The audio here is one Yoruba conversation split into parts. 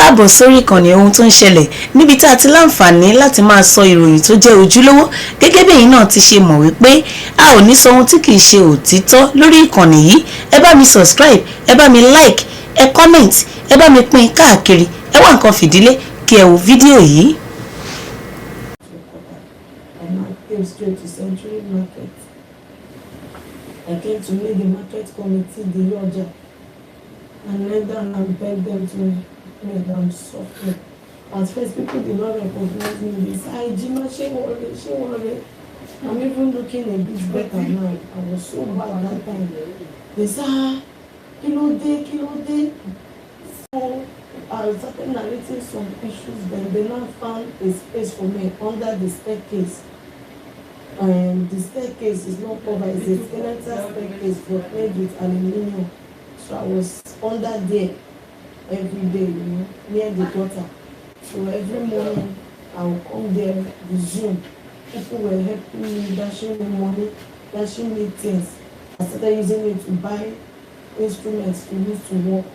káàbọ̀ sórí ìkànnì ohun tó ń ṣẹlẹ̀ níbi tá a ti láǹfààní láti máa sọ ìròyìn tó jẹ́ ojúlówó gẹ́gẹ́ bí ẹ̀yin náà ti ṣe mọ̀ wípé a ò ní sọ ohun tí kìí ṣe òtítọ́ lórí ìkànnì yìí. Ẹ bá mi subscribe, ẹ bá mi like, ẹ comment, ẹ bá mi pín káàkiri, ẹ wá nǹkan fìdílé kí ẹ wo fídíò yìí. Straight to Century Market. I came to meet the market committee, the lodger, and knelt down and begged them to kneel down softly. At first, people did not recognize me. They said, Jima, she worry. I'm even looking a bit better now. I was so bad that time. They said, kilo day. So I started narrating some issues. Then they now found a space for me under the staircase. The staircase is not covered, it's a skeletal staircase but made with aluminium. So I was under there every day, near the gutter. So every morning I would come there, resume. People were helping me, dashing me money, dashing me things. I started using it to buy instruments to use to work.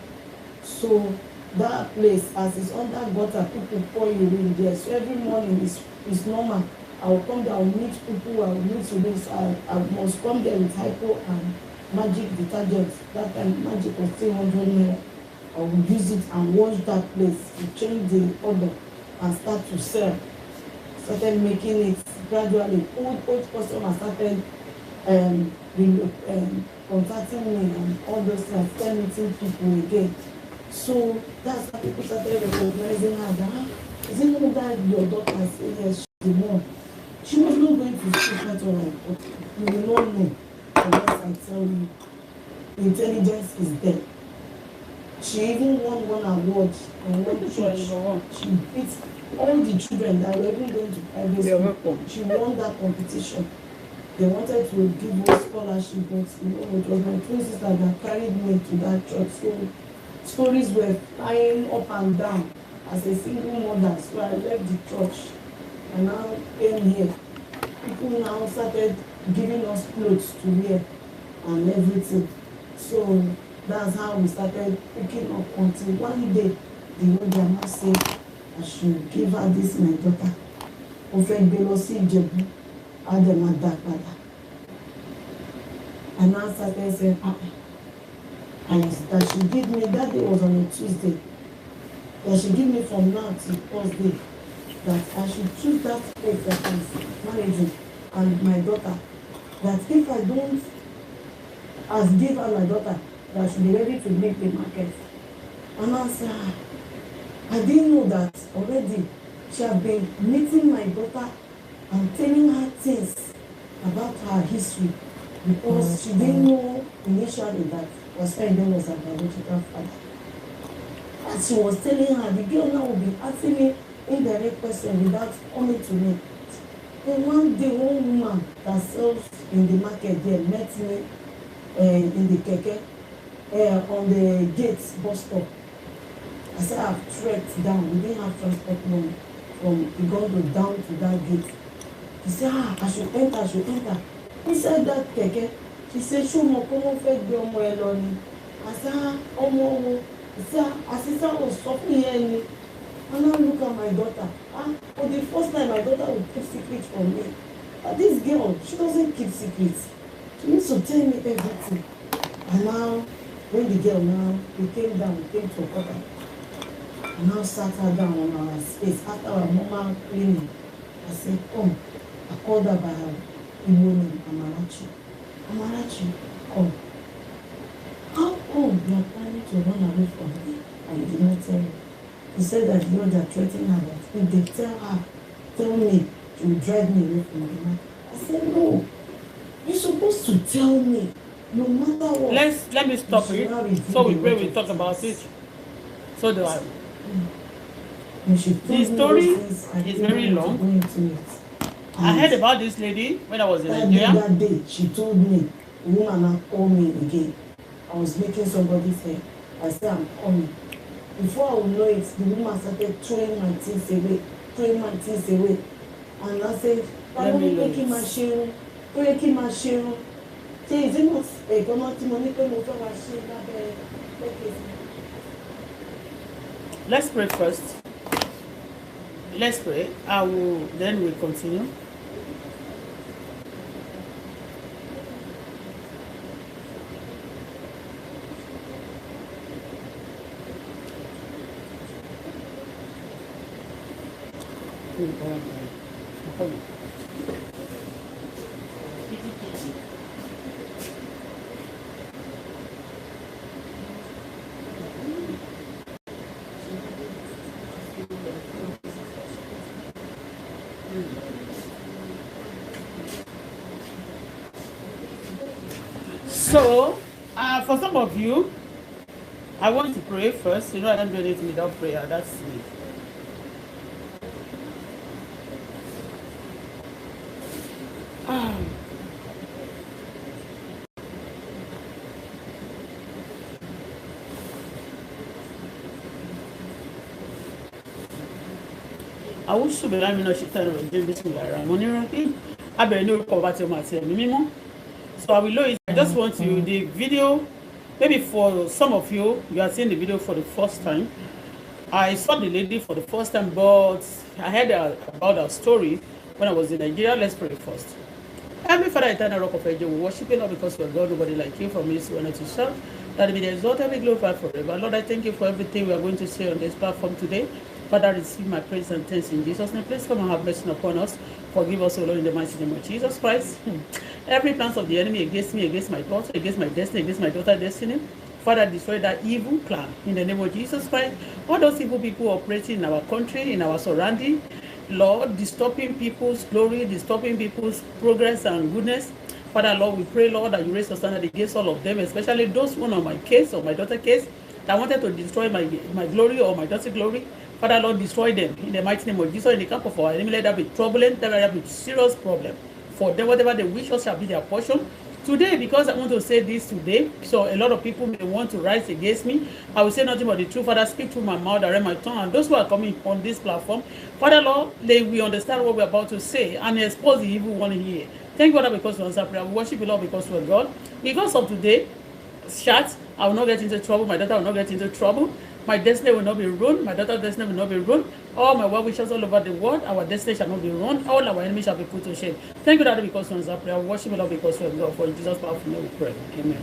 So that place, as it's under gutter, people pour urine there. So every morning is normal. I will come there, I will meet people, I will meet students. I must come there with hypo and magic detergent. That time magic was 300 naira. I will use it and wash that place to change the order and start to sell. Started making it gradually. Old customers started contacting me and all those things, started meeting people again. So that's how people started recognizing her. That, is it not that your daughter said yes, she's the mom? She was not going to speak at all, but you will not know unless I tell you. Intelligence is there. She even won one award in one church. She beat all the children that were even going to private school. She won that competition. They wanted to give her scholarship, but it was my twin sister that carried me to that church. So stories were flying up and down as a single mother. So I left the church. And now came here. People now started giving us clothes to wear and everything. So that's how we started picking up until one day the old grandma said I should give her this my daughter. And now started saying, and that she give me, that day was on a Tuesday, that she give me from now till Thursday. That I should choose that place that is managing and my daughter. That if I don't as give her my daughter, that I should be ready to make the market. And I said, I didn't know that already. She had been meeting my daughter and telling her things about her history because she didn't know initially that Oscar was her biological father. And she was telling her, the girl now will be asking me indirect question without coming to me. Then one day, one woman that sells in the market there met me in the keke on the gate bus stop. I said, I've trekked down. We didn't have transport money from Igondo down to that gate. He said, I should enter. Inside that keke, she said, show me come on, fed the Omo. I said, Omo. He said, assistant was stopping here. And now look at my daughter. For the first time, my daughter would keep secrets from me. But this girl, she doesn't keep secrets. She needs to tell me everything. And now, when the girl we came to a quarter. And now sat her down on our space after our mama cleaning. I said, come. I called her by her name, Amarachi, come. How come you are planning to run away from me? And you did not tell me. He said that you are threatening her that if they tell me to drive me away from the man. I said, no. You're supposed to tell me, no matter what. Let me stop it. So we talk about it. So do I. The story is very long. I heard about this lady when I was in Nigeria. That day, she told me, the woman now called me again. I was making somebody's hair. I said, I'm coming. Before I would know it, the woman started throwing my things away. And I said, I want to make my sharing. Say, is it not a commodity money? Let's pray first. Let's pray. Then we'll continue. So, for some of you, I want to pray first. You know, I don't do anything without prayer. That's me. àwọn ṣùgbọ́n láàmì náà ṣe tẹ́lẹ̀ rẹ̀ jẹ́ bísí lára àwọn onírànpín abẹ̀rẹ̀ ní orúkọ ọba tí ọmọ àti ẹ̀mí mímọ́. So I will know it. I just want you the video, maybe for some of you, you are seeing the video for the first time. I saw the lady for the first time, but I heard about her story when I was in Nigeria. Let's pray first. Heavenly Father, eternal rock of ages, we worship you not because we are God, nobody like you, from east to west to south. That be the exalted, be glorified forever. Lord, I thank you for everything we are going to say on this platform today. Father, receive my praise and thanks in Jesus' name. Please come and have mercy upon us. Forgive us, O Lord, in the mighty name of Jesus Christ. Every plan of the enemy against me, against my daughter, against my destiny, against my daughter's destiny, Father, destroy that evil plan in the name of Jesus Christ. All those evil people operating in our country, in our surrounding, Lord, disturbing people's glory, disturbing people's progress and goodness. Father, Lord, we pray, Lord, that you raise a standard against all of them, especially those one on my case or my daughter's case that wanted to destroy my glory or my daughter's glory. Father, Lord, destroy them in the mighty name of Jesus. In the camp of our enemy, let that be turbulent, let that be serious problem for them. Whatever they wish us shall be their portion. Today, because I want to say this today, so a lot of people may want to rise against me. I will say nothing but the truth. Father, speak through my mouth, direct my tongue. And those who are coming on this platform, Father, Lord, they will understand what we're about to say and expose the evil one here. Thank you, Father, because we answer prayer. We worship you, Lord, because we're God. Because of today, chat, I will not get into trouble. My daughter will not get into trouble. My destiny will not be ruined. My daughter's destiny will not be ruined. All my well wishes all over the world, our destiny shall not be ruined. All our enemies shall be put to shame. Thank you, Daddy, because we answer prayer. We worship you, Lord, because we are God. For in Jesus' powerful name we pray. Amen.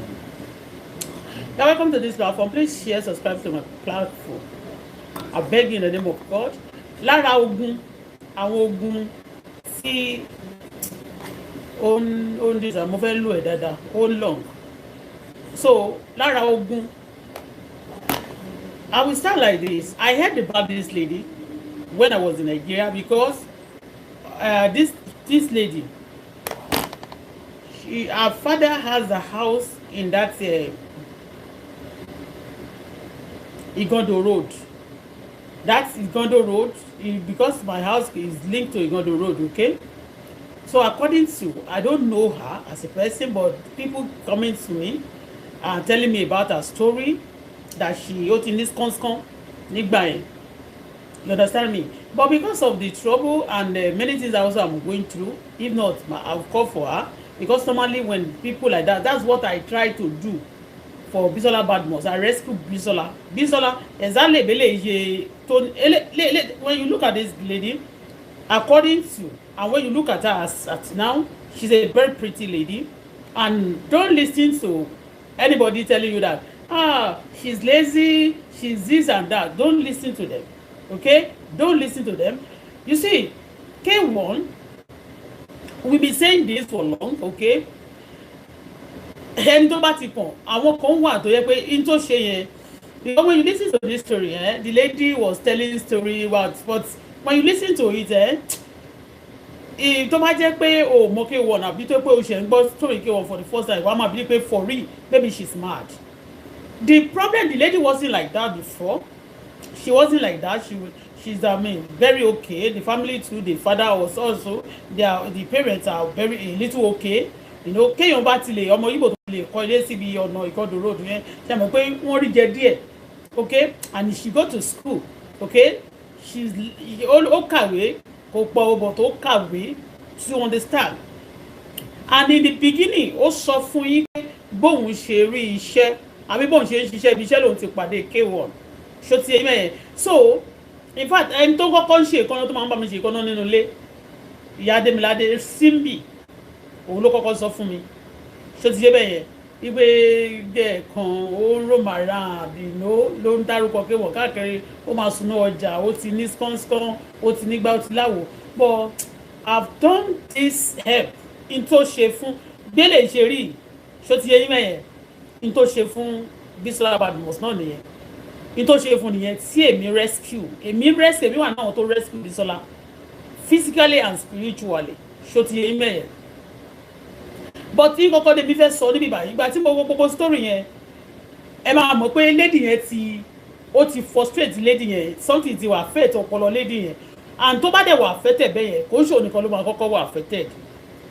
Now, welcome to this platform. Please share, subscribe to my platform. I beg you in the name of God. Lára ogun, àwọn ogun tí ó ń dìjà, mo fẹ́ lò ẹ̀ dáadáa, ó long. So, lára ogun, I will start like this. I heard about this lady when I was in Nigeria because this lady, her father has a house in that Igondo Road. That's Igondo Road because my house is linked to Igondo Road, okay? So according to, I don't know her as a person, but people coming to me and telling me about her story, that she owed in this conscom nígbà yẹn. You understand me? But because of the trouble and many things also I'm going through, if not, I'll call for her. Because normally when people like that, that's what I try to do for Bisola Badmus. I rescue Bisola. Bisola, exactly, when you look at this lady, according to, and when you look at her at now, she's a very pretty lady. And don't listen to anybody telling you that, she's lazy, she's this and that. Don't listen to them, okay? Don't listen to them. You see, K1, we've been saying this for long, okay? Ẹni tó bá ti kàn, àwọn kan wà tó yẹ pé in tó ṣe yẹn, because when you listen to this story, the lady was telling story but when you listen to it, tó bá jẹ́ pé o mọ K1 àbí tó pé o ṣe ń gbọ́ story K1 for the first time, wàá máa bí pé for real, maybe she's mad. The problem, the lady wasn't like that before. She wasn't like that. She's very okay. The family too, the father was also, the parents are very a little okay. You know, kéèyàn bá tilẹ̀ ọmọ Igbo tó lè kọ́ ilé síbi ọ̀nà Ìkọdù road yẹn, ṣe mọ̀ pé wọ́n rí jẹ díẹ̀, okay? And she go to school, okay? She's ó kàwé, kò pọ̀ ọbọ̀ tó kàwé, to understand. And in the beginning, ó sọ fún yín pé bóun ṣe rí iṣẹ́, àbí bóun ṣe ń ṣiṣẹ́ ibi iṣẹ́ lòun ti pàdé K1. ṣó ti ẹ̀yìn mẹ́yẹn so in fact ẹni tó kọ́kọ́ ń ṣe ìkànnà tó máa ń bá mi ṣe ìkànnà nínú ilé ìyá Adémiládé Simbi òun ló kọ́kọ́ sọ fún mi ṣó ti yé bẹ́yẹn wípé gẹ̀ kan ó ń rọ̀màrà àbínú ló ń dárúkọ pé wọ́n káàkiri ó máa sùn ní ọjà ó ti ní skánskán ó ti nígbà ó ti láwò but I've done this help in tó ṣe fún gbélé ṣe rí ṣó ti yé yín mẹ́yẹn in tó ṣe fún Bisola Badmus náà nìyẹn in tó ṣe fún nìyẹn tí èmi wà náà tó rescue Bisola physically and spiritually ṣó ti yé yín mẹ́yẹn but tí kọ́kọ́ débi fẹ́ sọ níbi báyìí ìgbà tí mo wo gbogbo story yẹn ẹ máa mọ̀ pé lady yẹn ó ti frustrate lady yẹn something ti wà affect ọpọlọ lady yẹn and tó bá dẹ̀ wà affected bẹ́ẹ̀ yẹn kò ń ṣe ònìkan ló máa kọ́kọ́ wà affected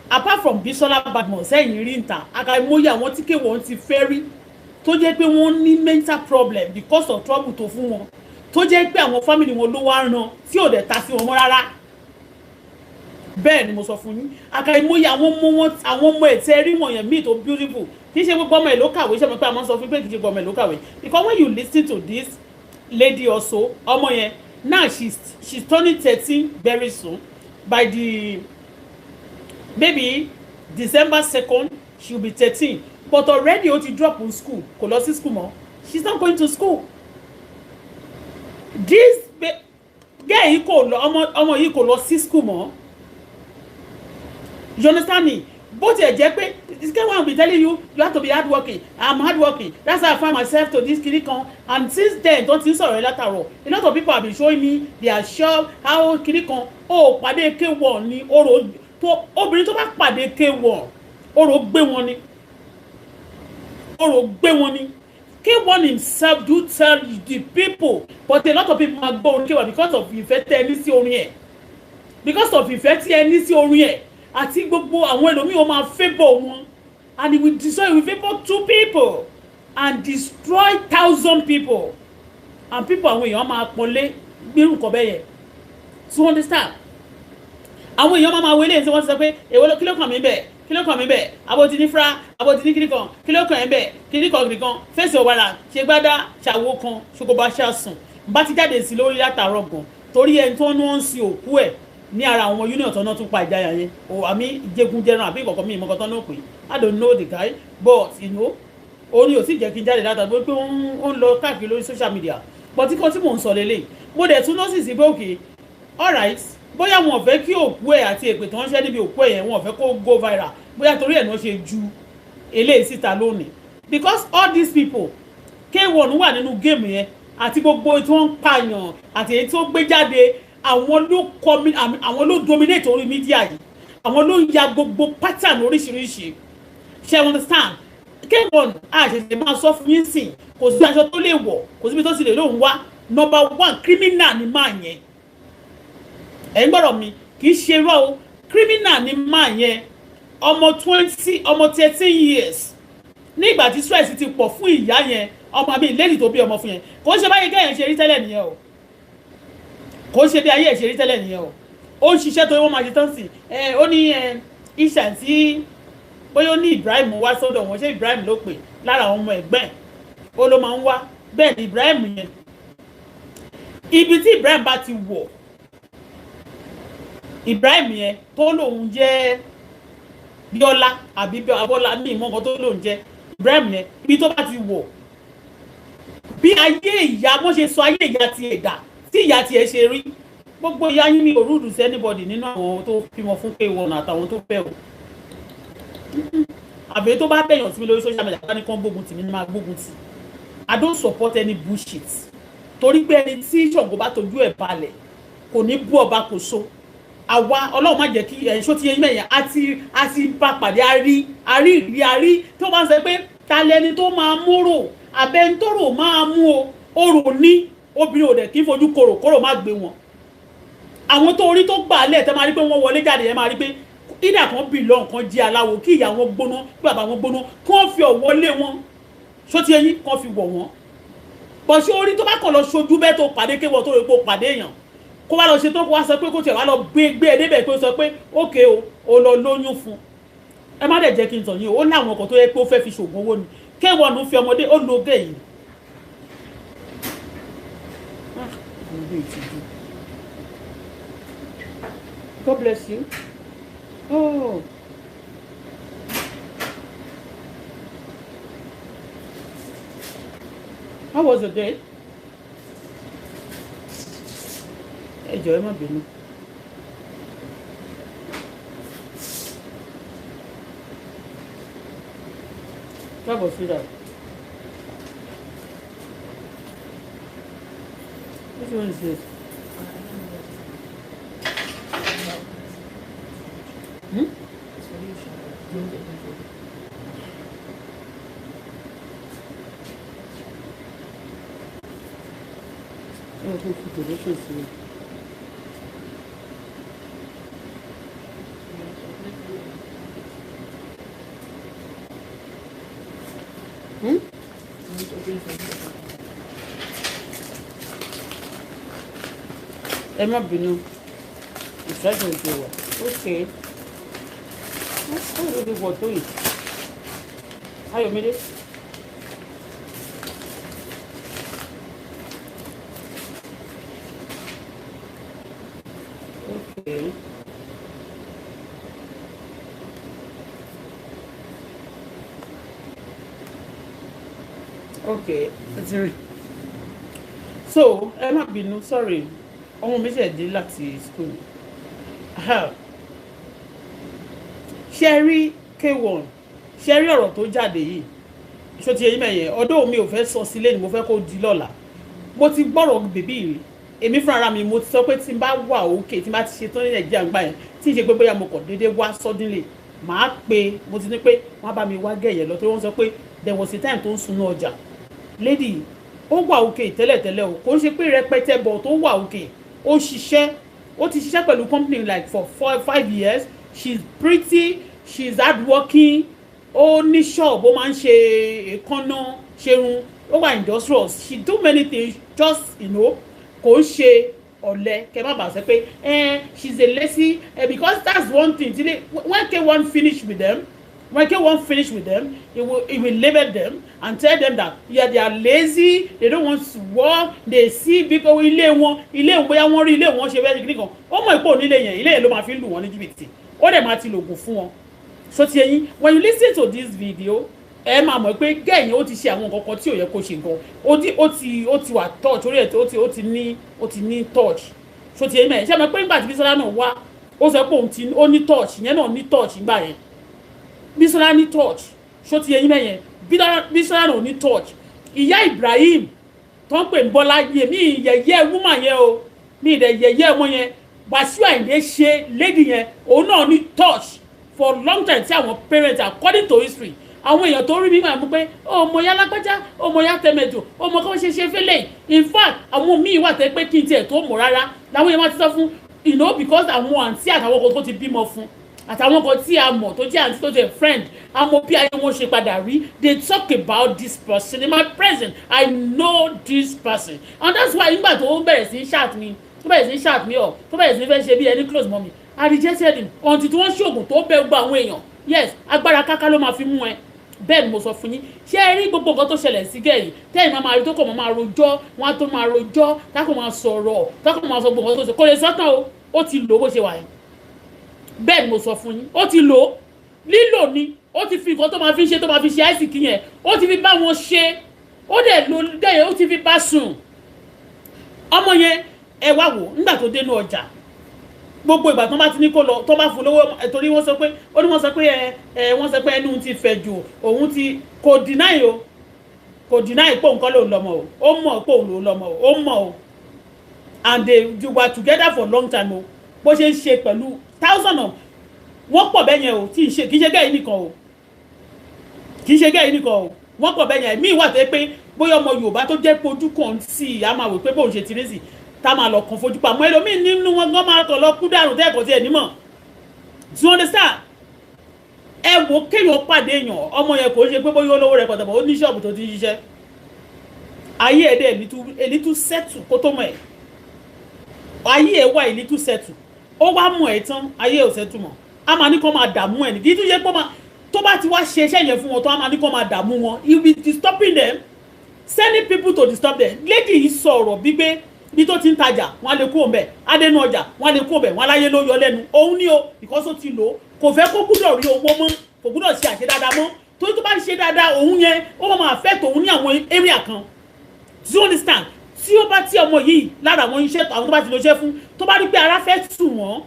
apart from Bisola Badmus ẹ̀yìn rí nta àkàìmọye àwọn tí kéwọ́n ti fẹ́ rí tó jẹ́ pé wọ́n ní mental problem because of trouble tó fún wọn tó jẹ́ pé àwọn family wọn ló wá ran tí ò dẹ̀ ta sí wọn mọ́ rárá bẹ́ẹ̀ ni mo sọ fún yín àkàìmọye àwọn ọmọ ẹ̀tẹ́ rí wọ̀nyẹn míì tó beautiful kì í ṣe gbogbo ọmọ ẹ̀ ló kàwé ṣe mọ̀ pé a máa ń sọ fún pé kì í ṣe gbogbo ọmọ ẹ̀ ló kàwé because when you listen to this lady also ọmọ yẹn now she's turning 13 very soon by the maybe December 2nd she'll be 13 but already ó ti drop in school kò lọ sí school mọ́ she's not going to school this girl yìí kò lọ ọmọ yìí kò lọ sí school mọ́. You understand me? But this guy will be telling you have to be hardworking. I'm hardworking. That's how I find myself to this kirikon. And since then, don't think sorry later on. A lot of people have been showing me they are sure how kirikon. Oh, pàdé K1 ni oro to obìnrin tó bá pàdé K1. Oro gbé wọn ni. Oro gbé wọn ni. K1 himself do tell the people, but a lot of people are going K1 because of ìfẹ́ tí ẹni sí orin ẹ̀. Because of ìfẹ́ tí ẹni sí orin ẹ̀. Àti gbogbo àwọn ẹlòmíì ó máa favour wọn and he will destroy, he will favour 2 people and destroy 1,000 people and people àwọn èèyàn máa pọ́nlé gbérù nǹkan bẹ́ẹ̀ yẹn to understand àwọn èèyàn máa wọlé tí wọ́n ti sọ pé èwo kí ló kàn mí bẹ́ẹ̀ kí ló kàn mí bẹ́ẹ̀ aboti ní fra aboti ní kíríkan kí ló kàn ẹ́ bẹ́ẹ̀ kíríkan fèsì ọ̀wàrà ṣe gbádá ṣàwo kan ṣokòbá ṣàsùn bá ti jáde sí lórí látàárọ̀ gan torí ẹni tó ń wọ́n ń sin òkú ẹ̀ ní ara àwọn union tó náà tún pa ìjáyà yẹn o àmì ìjẹgunjẹran àbí ìkọ̀kọ̀ mi ìmọ̀kàn tó náà pè I don't know the guy but you know orí ò sì jẹ́ kí n jáde látàgbé pé ó ń lọ káàkiri lórí social media but tí kan tí mò ń sọ lélẹ̀ mo dẹ̀ tún nọ́ọ̀sì sí pé òkè alright bóyá wọn ò fẹ́ kí òkú ẹ̀ àti èpè tó ń ṣẹ́ níbi òkú ẹ̀ yẹn wọn ò fẹ́ kó go viral bóyá torí ẹ̀ náà ṣe ju eléyìí síta lónìí because all these people K1 wà nínú géèmù yẹn àti gbogbo tí wọ́n ń pààyàn àti èyí tó gbé jáde àwọn ló dominate orí media yìí àwọn ló ń ya gbogbo pattern oríṣiríṣi ṣe understand K1 àṣẹṣẹ máa sọ fún yín sìn kò sí aṣọ tó lè wọ̀ kò síbi tó sì lè lóun wá number 1 criminal ni máa yẹn ẹ̀yin gbọ́dọ̀ mi kì í ṣe rọ́ o criminal ni máa yẹn ọmọ 13 years ní ìgbà tí stress ti pọ̀ fún ìyá yẹn ọmọ mi lẹ́yìn tó bí ọmọ fún yẹn kò ń ṣe báyìí kẹ́yìn ṣe rí tẹ́lẹ̀ nìyẹn o kò ń ṣe bí ayé ẹ̀ ṣe rí tẹ́lẹ̀ nìyẹn o ó ń ṣiṣẹ́ tó wọ́n máa ṣe tán sí ó ní iṣẹ́ tí bóyá ó ní Ibrahim wá sọ́dọ̀ wọn ṣé Ibrahim ló pè lára àwọn ọmọ ẹ̀gbẹ́ ó ló máa ń wá bẹ́ẹ̀ ni Ibrahim yẹn ibi tí Ibrahim bá ti wọ̀ Ibrahim yẹn tó lòun jẹ́ Bíọ́lá àbí Abọ́lá ní ìmọ̀ kan tó lòun jẹ́ Ibrahim yẹn ibi tó bá ti wọ̀ bí ayé ìyá wọ́n ṣe sọ ayé ìyá ti ẹ̀dá tí ìyá ti ẹ̀ ṣe rí gbogbo ìyá yín ní òrùdù sí anybody nínú àwọn tó bímọ fún K1 àtàwọn tó fẹ́ o àbí tó bá bẹ̀yàn sí mi lórí social media ní kán gbógun tì mí ní máa gbógun tì I don't support any bullshit torí pé ẹni tí Ṣàngó bá tọ́jú ẹ̀ balẹ̀ kò ní bú ọba kò so àwa Ọlọ́run má jẹ́ kí ẹ̀ṣọ́ ti yẹn mẹ́yìn àti bá pàdé àrí tó bá ń sọ pé ta lẹni tó máa múrò abẹ́ntòrò máa mú o orò ní obìnrin ò dẹ̀ kí fojú kòrò má gbé wọn àwọn tó orí tó gbà lẹ̀ tẹ́ máa rí pé wọ́n wọlé jáde yẹn máa rí pé ìdá kan bì lọ nǹkan jí aláwo kí ìyá wọn gbóná kí bàbá wọn gbóná kí wọ́n fi ọ̀wọ́ lé wọn ṣó ti ẹyin kí wọ́n fi wọ̀ wọ́n bọ̀ ṣé orí tó bá kàn lọ ṣojú bẹ́ẹ̀ tó pàdé kéwọ́ tó rẹ̀ pé ó pàdé èèyàn kó wá lọ ṣe tó kó wá sọ pé kó tiẹ̀ wá lọ gbé e débẹ̀ pé ó sọ pé ókè o lọ lóyún fún ẹ má dẹ̀ jẹ́ kí n tàn yín o ó láwọn ọkọ̀ tó yẹ pé ó fẹ́ fi ṣògùn owó ni K1 fi ọmọdé ó lo gé yìí do ìtìjú. God bless you. Oh. How was the day? Ẹ jọ̀ọ́ ẹ má bínú. What was it? Which one is this? Oh, thank you. Delicious. Ẹ má bínú. Ìṣẹ́jú ìṣe wà. Okay. Ó lè wọ̀ tó yìí. Ayọ̀mídé. Okay. Okay. Asiri. So, ẹ má bínú, sorry. Ọmọ mi ṣe dé láti school. Ṣé rí K1, ṣé rí ọ̀rọ̀ tó jáde yìí? Ṣó ti eyín mẹ́yẹ, ọdún mi ò fẹ́ sọ sílé ni mo fẹ́ kó di lọ́la. Mo ti gbọ́rọ̀ bèbí rí. Èmi fúnra ara mi mo ti sọ pé tí n bá wà òkè tí n bá ti ṣe tán ní Nàìjíríà ń gbà yẹn tí n ṣe pé bóyá mo kàn déédéé wá suddenly màá pe mo ti ní pé wọ́n bá mi wá gẹ̀yẹ̀ lọ torí wọ́n sọ pé there was a time tó ń sunú ọjà. Lady ó wà òkè tẹ́lẹ̀tẹ́lẹ̀ o kò ń ṣe pé rẹpẹtẹ bọ̀ tó wà òkè ó ṣiṣẹ́ ó ti ṣiṣẹ́ pẹ̀lú company like for 5 years she's pretty she's hardworking ó ní shop ó máa ń ṣe èékánná ṣerun ó wà industrious she do many things just kò ń ṣe ọ̀lẹ kẹ má bàa sọ pé she's a lazy because that's one thing today when K1 finish with them he will label them and tell them that yeah they are lazy they don't want to work they see because ilé wọn bóyá wọ́n rí ilé wọn ṣe bẹ́ẹ̀ nìkan ó mọ̀ ìpò nílé yẹn ilé yẹn ló máa fi ń lù wọ́n ní jìbìtì ó dẹ̀ máa ti lògùn fún wọn so ti ẹyin when you listen to this video ẹ máa mọ̀ pé gẹ́yìn ó ti ṣe àwọn nǹkan kan tí ò yẹ kó ṣe gan ó ti wà touch orí ẹ̀ ó ti ní touch so ti ẹyin mẹ́rin ṣé ẹ mọ̀ pé nígbà tí Bisola náà wá ó sọ pé ó ní touch yẹn náà ní touch nígbà yẹn Bisola ní touch so ti ẹyin mẹ́yẹn Bisola náà ní touch ìyá Ibrahim tó ń pè ń Bọ́lá yẹ mí yẹ̀yẹ́ woman yẹn o mí ìdẹ̀ yẹ̀yẹ́ ọmọ yẹn Wàsíù Àyìndé ṣe lady yẹn òun náà ní touch for long time tí àwọn parents according to history àwọn èèyàn tó rí mi máa mú pé ọmọ ya lágbájá ọmọ ya tẹmẹdò ọmọ kan ṣe fẹlẹ in fact àwọn míì wà tẹ pé kí n tiẹ̀ tó mọ̀ rárá làwọn èèyàn máa ti sọ fún because àwọn àǹtí àtàwọn kan tó ti bímọ fún àtàwọn kan tí a mọ̀ tó jẹ́ àǹtí tó jẹ́ friend àmọ́ bí ayé wọn ṣe padà rí they talk about this person in my presence I know this person and that's why nígbà tó bẹ̀rẹ̀ sí shout me tó bẹ̀rẹ̀ sí shout me up tó bẹ̀rẹ̀ sí fẹ́ ṣe bí ẹni close mọ́ mi I rejected him until tí wọ́n ṣoògùn tó bẹ gbọ́ àwọn èèyàn yes agbára káká ló máa fi mú ẹ bẹ́ẹ̀ ni mo sọ fún yín ṣé ẹ rí gbogbo nǹkan tó ṣẹlẹ̀ sí gẹ̀yìn tẹ́yìn máa rí tó kọ̀ máa rojọ́ wọn á tó máa rojọ́ tákò máa sọ̀rọ̀ tákò máa sọ gbogbo nǹkan tó ṣe kò lè sọ́tàn o ó ti lò bó ṣe wà yẹn bẹ́ẹ̀ ni mo sọ fún yín ó ti lò lílò ni ó ti fi nǹkan tó máa fi ṣe tó máa fi ṣe àìsíkì yẹn ó ti fi bá wọn ṣe ó dẹ̀ lo gẹ̀yìn ó ti fi bá sùn ọmọ yẹn ẹ wá wò nígbà tó dénú ọjà gbogbo ìgbà tó bá ti ní kó lọ tó bá fún lówó torí wọ́n sọ pé wọ́n sọ pé ẹnu ti fẹ̀ jù òun ti kò deny pé òun kọ́ ló lọ́mọ o ó mọ̀ pé òun ló lọ́mọ o ó mọ̀ o and they were together for long time o bó ṣe ń ṣe pẹ̀lú thousand of wọ́n pọ̀ bẹ́ẹ̀ yẹn o kì í ṣe gẹ́yìn nìkan o wọ́n pọ̀ bẹ́ẹ̀ yẹn mí wà tẹ́ pé bóyá ọmọ Yorùbá tó jẹ́ pojú kan sí i á máa wò pé bóun ṣe ti rí sí tá máa lọ kàn fojú pamọ́ ẹlòmíín nínú wọn gan máa kàn lọ kú dàrú tẹ́ẹ̀kọ́ tí ẹ̀ nímọ̀ do you understand ẹ wò kéèyàn pàdé èèyàn ọmọ yẹn kò ṣe pé bóyá olówó rẹ̀ pàtàkì ó ní ṣọ́ọ̀bù tó ti ń ṣiṣẹ́ ayé ẹ̀ dẹ̀ èlítú sẹ́tù kó tó mọ̀ ẹ̀ ayé ẹ̀ wà èlítú sẹ́tù ó wá mọ̀ ẹ̀ tán ayé ẹ̀ ò sẹ́tù mọ̀ a máa ní kó máa dààmú ẹ̀ ní kí tún yẹ pé tó bá ti wá ṣe iṣẹ́ yẹn fún wọn tó a máa ní kó máa dààmú wọn he will be disturbing them sending people to disturb them lady yìí sọ̀rọ̀ bí pé bí tó ti ń tajà wọ́n lè kó ńbẹ̀ adẹnu ọjà wọ́n lè kó ńbẹ̀ wọ́n láyé ló yọ lẹ́nu òun ní o because ó ti lò kò fẹ́ kó gbúdọ̀ rí owó mọ́ kò gbúdọ̀ ṣe àṣẹ dáadáa mọ́ torí tó bá ń ṣe dáadáa òun yẹn ó máa affect òun ní àwọn area kan do you understand tí ó bá tí ọmọ yìí lára àwọn iṣẹ́ àwọn tó bá ti lọ ṣẹ́ fún tó bá rí pé ara fẹ́ tù wọ́n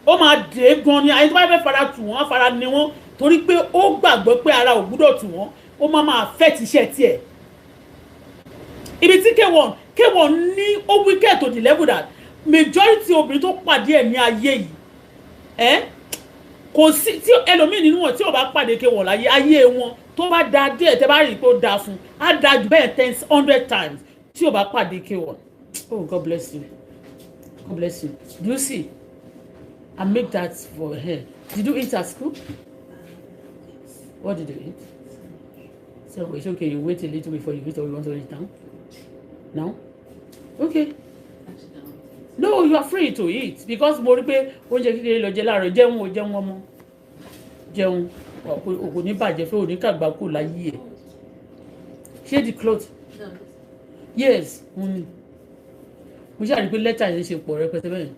ó máa dé gan ni àyè tó bá fẹ́ fara tù wọ́n fara ni wọ́n torí pé ó gbàgbọ́ pé ara ò gbúdọ̀ tù wọ́n ó máa affect iṣẹ́ tiẹ̀ ibi tí K1 ní ó wicked to the level that majority obìnrin tó pàdé ẹ̀ ní ayé yìí kò sí tí ẹlòmíì nínú wọn tí ò bá pàdé K1 láyé ayé wọn tó bá da díẹ̀ tẹ́ bá rí pé ó da fún á da jù bẹ́ẹ̀ 100 times tí ò bá pàdé K1. Oh, God bless you. God bless you. Do you see? I make that for her. Did you eat at school? What did you eat? So it's okay. You wait a little before you eat, or you want to eat now? Now? Okay. No, you are free to eat because mo rí pé oúnjẹ kékeré lọ jẹ láàárọ̀ jẹun ò jẹun ọmọ jẹun òkò ní bàjẹ́ fẹ́ òní kàgbà kù láyé ẹ̀ ṣé the cloth yes mo ṣáà rí pé lẹ́tà yẹn ṣe pọ̀ rẹpẹtẹ bẹ́ẹ̀.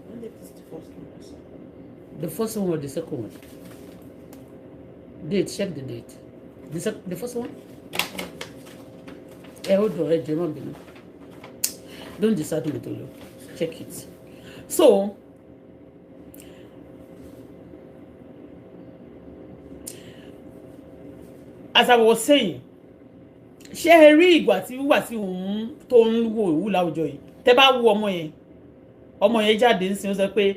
The first one or the second one? Date, check the date. The first one? Hold on, don't decide me to look. Check it. So, as I was saying, ṣé ẹ rí ìgbà tí wíwà tí òun tó ń wò ìwú láwùjọ yìí tẹ́ bá wú ọmọ yẹn jáde ń sin ó sọ pé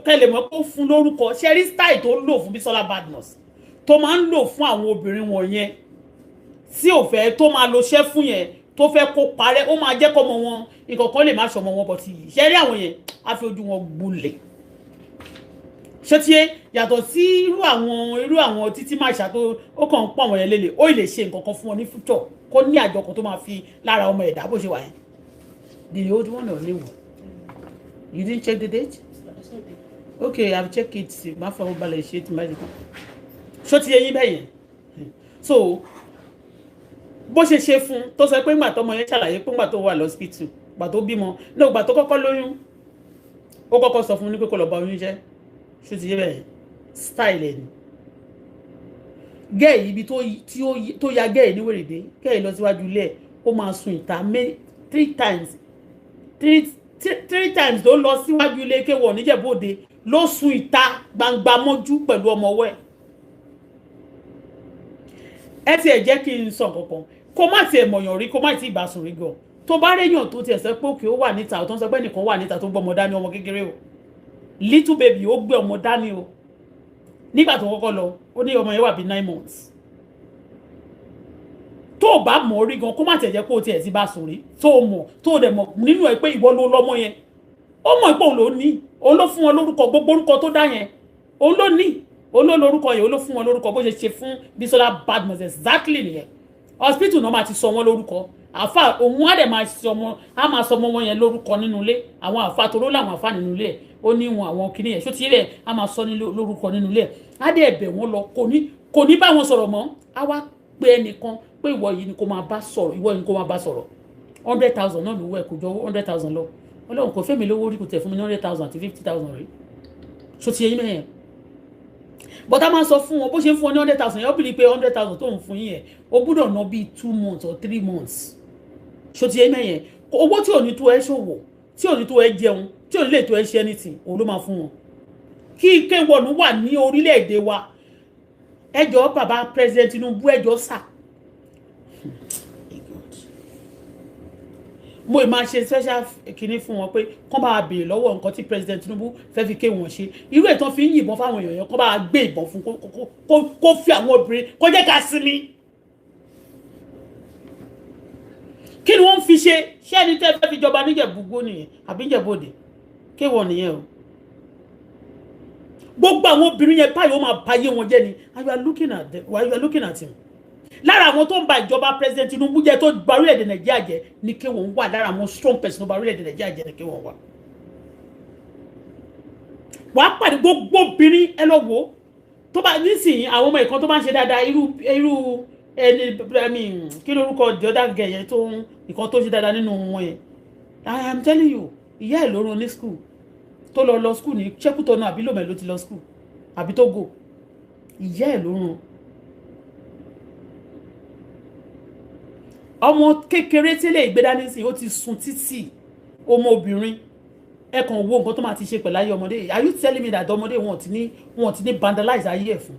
kẹlẹ̀ mọ́ kó fún lórúkọ ṣe rí style tó lò fún Bisola Badmus tó máa ń lò fún àwọn obìnrin wọ̀nyẹn tí ò fẹ́ tó máa lo ṣẹ́ fún yẹn tó fẹ́ kó parẹ́ ó máa jẹ́ kọ́mọ wọn ìkọ̀kọ́ lè má ṣọmọ wọn bọ̀ tí yìí ṣe rí àwọn yẹn á fi ojú wọn gbolẹ̀ ṣé tiẹ̀ yàtọ̀ sí irú àwọn títí máa ṣàtó ó kàn ń pọ̀ wọ́n yẹn lélẹ̀ ó lè ṣe nǹkan kan fún wọn ní future kó ní àjọkọ̀ tó máa fi lára ọmọ ẹ̀dá bó ṣe wà yẹn. The old one or new one? You didn't check the date? Okay, I've checked it. My phone balance sheet medical. So ti yín bẹ́ẹ̀ yẹn. So bó ṣe ṣe fún tó sọ pé ńgbà tọ́mọ yẹn ṣàlàyé pé ńgbà tó wà lọ́sípítù gbà tó bímọ no gbà tó kọ́kọ́ lóyún ó kọ́kọ́ sọ fún ní pé kó lọ bá oyún jẹ́ ṣó ti yé bẹ́ẹ̀ style ẹ̀ ni gẹ́ẹ̀ ibi tó ya gẹ́ẹ̀ ní wèrèdé gẹ́ẹ̀ lọ síwájú ilé ẹ̀ ó máa sun ìta 3 times ló lọ síwájú ilé K1 níjẹ̀bọ́dé ló sun ìta gbangba mọ́jú pẹ̀lú ọmọ ọwọ́ ẹ ti ẹ̀ jẹ́ kí n sọ kankan kó má tiẹ̀ mọ̀yàn rí kó má ti ìbá sùn rí gan tó bá réyàn tó tiẹ̀ sọ pé òkè ó wà níta tó ń sọ pé nìkan wà níta tó gbọ́ ọmọ dání ọmọ kékeré o little baby ó gbé ọmọ dání o nígbà tó kọ́kọ́ lọ ó ní ọmọ yẹn wà bí 9 months tó bá mọ̀ rí gan kó má tiẹ̀ jẹ́ pé ó tiẹ̀ ti bá sùn rí tó mọ̀ tó dẹ̀ mọ̀ nínú ẹ̀ pé ìwọ ló lọ́mọ yẹn ó mọ̀ pé òun ló ní òun ló fún wọn lórúkọ gbogbo orúkọ tó dá yẹn òun ló ní òun ló lórúkọ yẹn òun ló fún wọn lórúkọ bó ṣe ṣe fún Bisola Badmus exactly nìyẹn hospital náà máa ti sọ wọn lórúkọ àfa òun á dẹ̀ máa sọ ọmọ wọn yẹn lórúkọ nínú ilé àwọn àfa tó ló láwọn àfa nínú ilé ó ní wọn àwọn kìnìyàn ṣó ti yẹ á máa sọ ní lórúkọ nínú ilé á dẹ̀ bẹ̀ wọ́n lọ kò ní bá wọn sọ̀rọ̀ mọ́ á wá pé ẹnìkan pé ìwọ yìí ni kò máa bá sọ̀rọ̀ ìwọ yìí ni kò máa bá sọ̀rọ̀ 100,000 náà ló wẹ̀ kò jọ 100,000 lọ Ọlọ́run kò fẹ́ mi lówó rí kò tẹ̀ fún mi ní 100,000 àti 50,000 rí ṣó ti yẹ yín mẹ́yẹn bọ́tá máa sọ fún wọn bó ṣe ń fún wọn ní 100,000 yẹn ó bìlí pé 100,000 tó ń fún yín yẹn ó gbúdọ̀ ná bíi 2 months or 3 months ṣó ti yẹ yín mẹ́yẹn owó tí ò ní tó ẹ ṣòwò tí ò ní tó ẹ jẹun tí ò ní lè tó ẹ ṣe anything òun ló máa fún wọn kí K1 wà ní orílẹ̀-èdè wa ẹjọ́ bàbá president Tinubu ẹjọ́ sà mo máa ṣe special kìíní fún wọn pé kán bá béèrè lọ́wọ́ nǹkan tí president Tinubu fẹ́ fi K1 ṣe irú ètò fi ń yìnbọn fáwọn èèyàn kán bá gbé ìbọn fún kó fi àwọn obìnrin kó jẹ́ ká sinmi kí ni wọ́n fi ṣe ṣé ẹni tẹ́ fẹ́ fi jọba níjẹ̀búgbó nìyẹn àbí níjẹ̀bọ́dé K1 nìyẹn o gbogbo àwọn obìnrin yẹn báyìí ó máa báyé wọn jẹ́ ni and you are looking at him lára àwọn tó ń ba ìjọba president Tinubu jẹ́ tó ba orílẹ̀-èdè Nàìjíríà jẹ́ ní K1 wà lára àwọn strong person tó ba orílẹ̀-èdè Nàìjíríà jẹ́ ní K1 wà. wàá pàdé gbogbo obìnrin ẹ lọ wò tó bá nísìnyí àwọn ọmọ ìkan tó bá ń ṣe dáadáa irú ẹni kí lórúkọ jọdá gẹ̀yẹ tó ń nǹkan tó ṣe dáadáa nínú wọn yẹn I am telling you ìyá ẹ̀ ló rán ní school tó lọ school ní Ṣẹ́kútọ́nù àbí Lòmẹ̀ ló ti lọ school àbí Tógò ìyá ẹ̀ ló rán. ọmọ kékeré tẹ́lẹ̀ ìgbédání sí ó ti sun títì ọmọbìnrin ẹ kàn wo nǹkan tó máa ti ṣe pẹ̀lú ayé ọmọdé. Are you telling me that ọmọdé wọn ti ní vandalize ayé ẹ̀ fún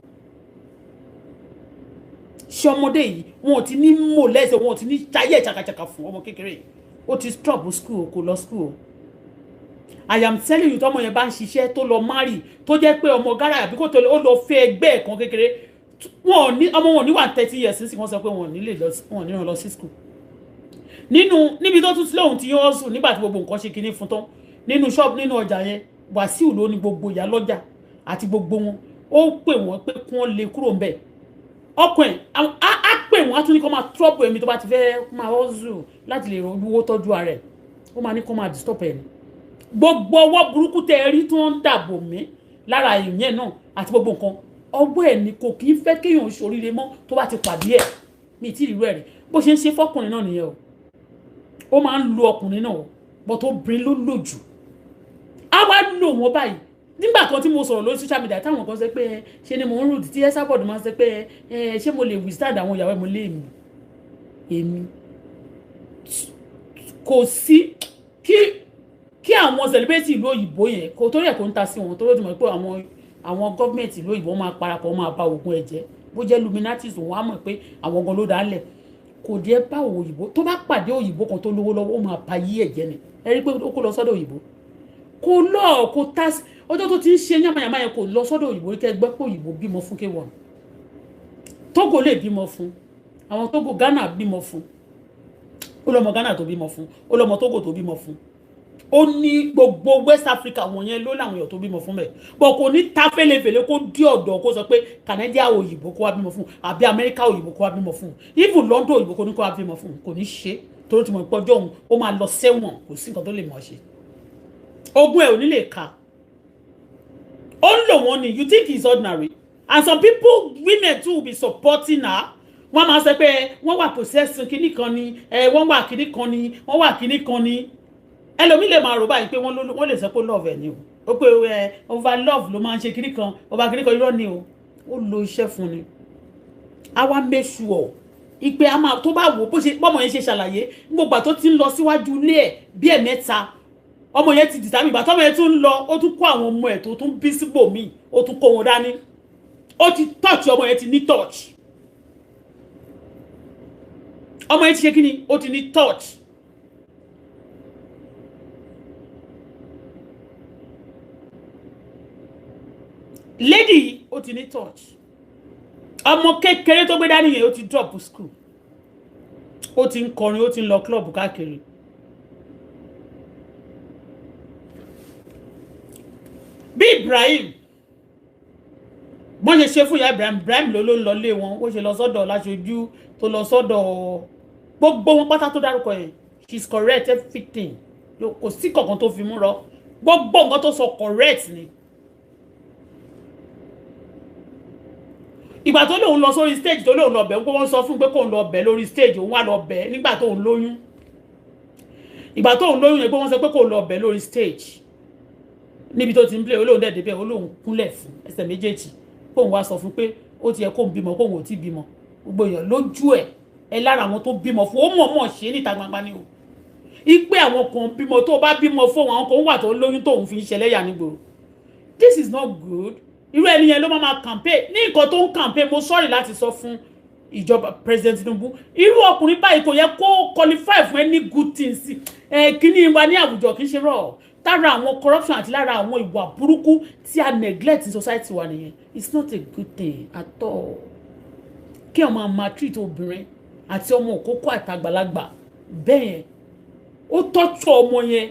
ṣé ọmọdé yìí wọn ti ní molest wọn ti ní jayé chakachaka fún ọmọ kékeré ó ti stop school kò lọ school. I am telling you tọmọ yẹn bá ń ṣiṣẹ́ tó lọ marry tó jẹ́ pé ọmọ gara àbí kò tó ó lọ fẹ́ ẹgbẹ́ kan kékeré wọn ní ọmọ wọn ní 130 years sísìn wọ́n sọ pé wọn ní ràn lọ sí school. Níbi tó tún lóhun ti yán sùn nígbà tí gbogbo nǹkan ṣe kinní fún tán nínú shop nínú ọjà yẹn Wàsíù ló ní gbogbo ìyá lọ́jà àti gbogbo wọn ó pè wọ́n pé kí wọ́n lè kúrò ńbẹ̀ ọkùnrin á pè wọ́n á tún ní kó máa trouble ẹ̀mí tó bá ti fẹ́ máa hustle láti lè rówó tọ́jú ara ẹ̀ ó máa ní kó máa disturb ẹ̀ ní gbogbo ọwọ́ burúkú tẹ rí tí wọ́n ń dàbò mí lára ìyẹn náà àti gbogbo nǹkan ọwọ́ ẹ̀ ní kò kì í fẹ́ kéèyàn ṣoríire mọ́ tó bá ti pàdé ẹ̀ ní ìtì ìlú ẹ̀ rí bó ṣe ń ṣe fọ́kùnrin náà nìyẹn o ó máa ń lo ọkùnrin náà bọ́ tó bìnrin ló lò jù á wá lò wọ́n báyìí nígbà kan tí mo sọ̀rọ̀ lórí social media táwọn kan sọ pé ṣe ni mo ń rùdí tí Esabod máa ń sọ pé ṣé mo lè withstand àwọn ìyàwó ẹ̀ mo lé èmi kò sí kí àwọn celebrity ìlú òyìnbó yẹn kò torí ẹ̀ kó ń ta sí wọn tó ló ti mọ̀ pé àwọn gọ́ọ̀mẹ̀ntì ìlú òyìnbó máa parapọ̀ máa ba ògùn ẹ̀jẹ̀ bó jẹ́ luminatis òun á mọ̀ pé àwọn gan ló dálẹ̀ kò dé bá òyìnbó tó bá pàdé òyìnbó kan tó lówó lọ́wọ́ ó máa ba yí ẹ̀jẹ̀ ni ẹ rí pé ó kó lọ sọ́dọ̀ òyìnbó kò lọ kò tá ọjọ́ tó ti ń ṣe yàmàyàmá yẹn kò lọ sọ́dọ̀ òyìnbó kẹ́ gbọ́ pé òyìnbó bímọ fún K1 Tógò lè bímọ fún àwọn Tógò Ghana bímọ fún ó lọ́mọ Ghana tó bímọ fún ó lọ́mọ Tógò tó bímọ fún ó ní gbogbo West Africa wọ̀nyẹn ló láwọn èèyàn tó bímọ fún bẹ́ẹ̀ bọ̀ kò ní ta fẹ́lẹ́fẹ́lẹ́ kó dí ọ̀dọ̀ kó sọ pé Canada òyìnbó kó wá bímọ fún àbí America òyìnbó kó wá bímọ fún even London òyìnbó kó ní kó wá bímọ fún kò ní ṣe torí tí mo pọ́jọ́ òun ó máa lọ sẹ́wọ̀n kò sí nǹkan tó lè mọ̀ ṣe ogún ẹ̀ ò ní lè ka ó ń lò wọ́n ni you think it's ordinary and some people women too will be supporting her wọ́n máa sọ pé wọ́n wà possessing kinní kan ni wọ́n wà kinní kan ni wọ́n wà kinní kan ni ẹlòmí lè máa rò báyìí pé wọ́n lè sọ pé love ẹ̀ ni o ó pé over love ló máa ń ṣe kinní kan over kinní kan irọ́ ni o ó lo iṣẹ́ fún ni àwa make sure ìpè a máa tó bá wò bó ṣe bọ́mọ yẹn ṣe ṣàlàyé gbogbo àtó ti ń lọ síwájú ilé ẹ̀ bí ẹ̀ mẹ́ta ọmọ yẹn ti dìtàmì ìgbà tọ́mọ yẹn tún ń lọ ó tún kó àwọn ọmọ ẹ̀ tó tún bí síbò míì ó tún kó wọn dání ó ti touch ọmọ yẹn ti ní touch ọmọ yẹn ti ṣe kí ni ó ti ní touch lady ó ti ní touch ọmọ kékeré tó gbé dání yẹn ó ti drop school ó ti ń kọrin ó ti ń lọ club káàkiri bí Ibrahim bọ́n ṣe ṣe fún ìyá Ibrahim ló ń lọ lé wọn ó ṣe lọ sọ́dọ̀ láṣojú tó lọ sọ́dọ̀ gbogbo wọn pátá tó dárúkọ yẹn she's correct everything kò sí kankan tó fi mú rọ gbogbo nǹkan tó sọ correct ni ìgbà tó lóun lọ sórí stage tó lóun lọ bẹ̀ wọ́n sọ fún pé kóun lọ bẹ̀ lórí stage òun wá lọ bẹ̀ nígbà tóun lóyún ìgbà tóun lóyún yẹn pé wọ́n sọ pé kóun lọ bẹ̀ lórí stage níbi tó ti ń play olóhùn dẹ̀dẹ̀ bẹ́ẹ̀ olóhùn kúnlẹ̀ fún ẹsẹ̀ méjèèjì kóun wá sọ fún pé ó ti yẹ kóun bímọ kóun ò tí bímọ gbogbo èèyàn lójú ẹ lára àwọn tó bímọ fún ó mọ̀ọ́mọ̀ ṣe níta gbangba ni o ipe àwọn kan bímọ tó bá bímọ fún àwọn kan wà tó lóyún tóun fi ń ṣẹlẹ́yà nígboro this is not good irú ẹni yẹn ló máa campaign ní nǹkan tó ń campaign mo sorry láti sọ fún ìjọba president Tinubu irú ọkùnrin báyìí kò yẹ kó qualify fún any good things kíní wa ní àwùjọ kì í ṣe rọ tára àwọn corruption àti lára àwọn ìwà burúkú tí a neglect in society wa nìyẹn it's not a good thing at all kí ọmọ maltreat obìnrin àti ọmọ òkókó àtàgbàlagbà bẹ́ẹ̀ ó tọ́jú ọmọ yẹn